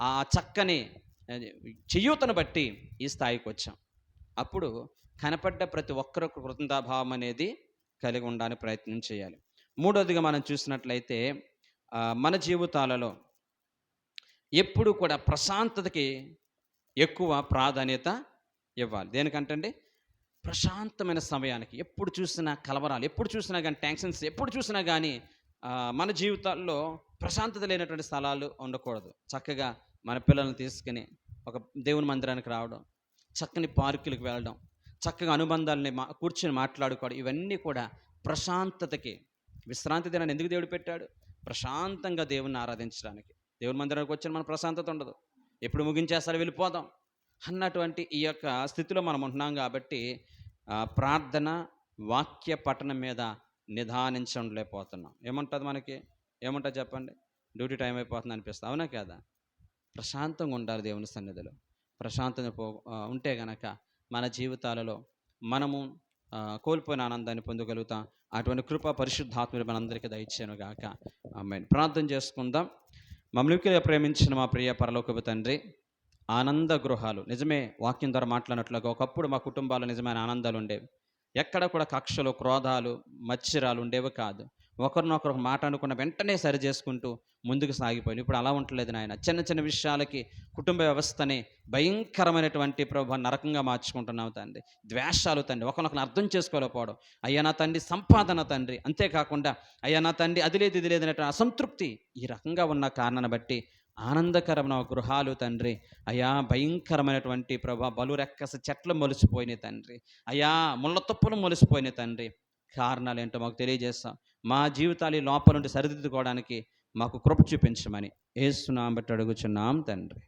ఆ చక్కని చేయూతను బట్టి ఈ స్థాయికి వచ్చాం. అప్పుడు కనపడ్డ ప్రతి ఒక్కరు కృతజ్ఞతాభావం అనేది కలిగి ఉండడానికి ప్రయత్నం చేయాలి. మూడవదిగా మనం చూసినట్లయితే మన జీవితాలలో ఎప్పుడు కూడా ప్రశాంతతకి ఎక్కువ ప్రాధాన్యత ఇవ్వాలి. దేనికంటే ప్రశాంతమైన సమయానికి. ఎప్పుడు చూసినా కలవరాలు, ఎప్పుడు చూసినా కానీ టెన్షన్స్, ఎప్పుడు చూసినా కానీ మన జీవితాల్లో ప్రశాంతత లేనటువంటి స్థలాలు ఉండకూడదు. చక్కగా మన పిల్లల్ని తీసుకుని ఒక దేవుని మందిరానికి రావడం, చక్కని పార్కులకు వెళ్ళడం, చక్కగా అనుబంధాలని కూర్చొని మాట్లాడుకోవడం, ఇవన్నీ కూడా ప్రశాంతతకి. విశ్రాంతి దినాన్ని ఎందుకు దేవుడు పెట్టాడు? ప్రశాంతంగా దేవుణ్ణి ఆరాధించడానికి. దేవుని మందిరానికి వచ్చిన మన ప్రశాంతత ఉండదు. ఎప్పుడు ముగించేస్తారు వెళ్ళిపోదాం అన్నటువంటి ఈ యొక్క స్థితిలో మనం ఉంటున్నాం కాబట్టి ప్రార్థన వాక్య పఠనం మీద నిదానించలేకపోతున్నాం. ఏముంటుంది మనకి? ఏముంటుంది చెప్పండి? డ్యూటీ టైం అయిపోతుంది అనిపిస్తుంది, అవునా కదా? ప్రశాంతంగా ఉండాలి దేవుని సన్నిధిలో. ప్రశాంతంగా ఉంటే గనక మన జీవితాలలో మనము కోల్పోయిన ఆనందాన్ని పొందగలుగుతాం. అటువంటి కృప పరిశుద్ధాత్ముడు మనందరికీ దయచేయను గాక. ఆమేన్. ప్రార్థన చేసుకుందాం. మమ్మల్ని ప్రేమించిన మా ప్రియ పరలోకపు తండ్రి, ఆనంద గృహాలు నిజమే వాక్యం ద్వారా మాట్లాడినట్లుగా ఒకప్పుడు మా కుటుంబాలు నిజమైన ఆనందాలు ఉండేవి. ఎక్కడ కూడా కక్షలు, క్రోధాలు, మత్సరాలు ఉండేవి కాదు. ఒకరినొకరు మాట అనుకున్న వెంటనే సరి చేసుకుంటూ ముందుకు సాగిపోయింది. ఇప్పుడు అలా ఉండలేదు నాయన. చిన్న చిన్న విషయాలకి కుటుంబ వ్యవస్థని భయంకరమైనటువంటి ప్రభు నరకంగా మార్చుకుంటున్నావు తండ్రి. ద్వేషాలు తండ్రి, ఒకరినొకరు అర్థం చేసుకోలేకపోవడం, అయ్యా నా తండ్రి సంపాదన తండ్రి, అంతేకాకుండా అయ్యా నా తండ్రి అది లేదు ఇది లేదనేటువంటి అసంతృప్తి, ఈ రకంగా ఉన్న కారణాన్ని బట్టి ఆనందకరమైన గృహాలు తండ్రి, అయా భయంకరమైనటువంటి ప్రభా బలురెక్కస చెట్లు మొలిసిపోయినాయి తండ్రి, అయా ముళ్ళ తుప్పలు మొలిసిపోయినాయి తండ్రి. కారణాలు ఏంటో మాకు తెలియజేస్తాం. మా జీవితాలు లోపల నుండి సరిదిద్దుకోవడానికి మాకు కృప చూపించమని యేసు నామమున బట్టి అడుగుచున్నాం తండ్రి.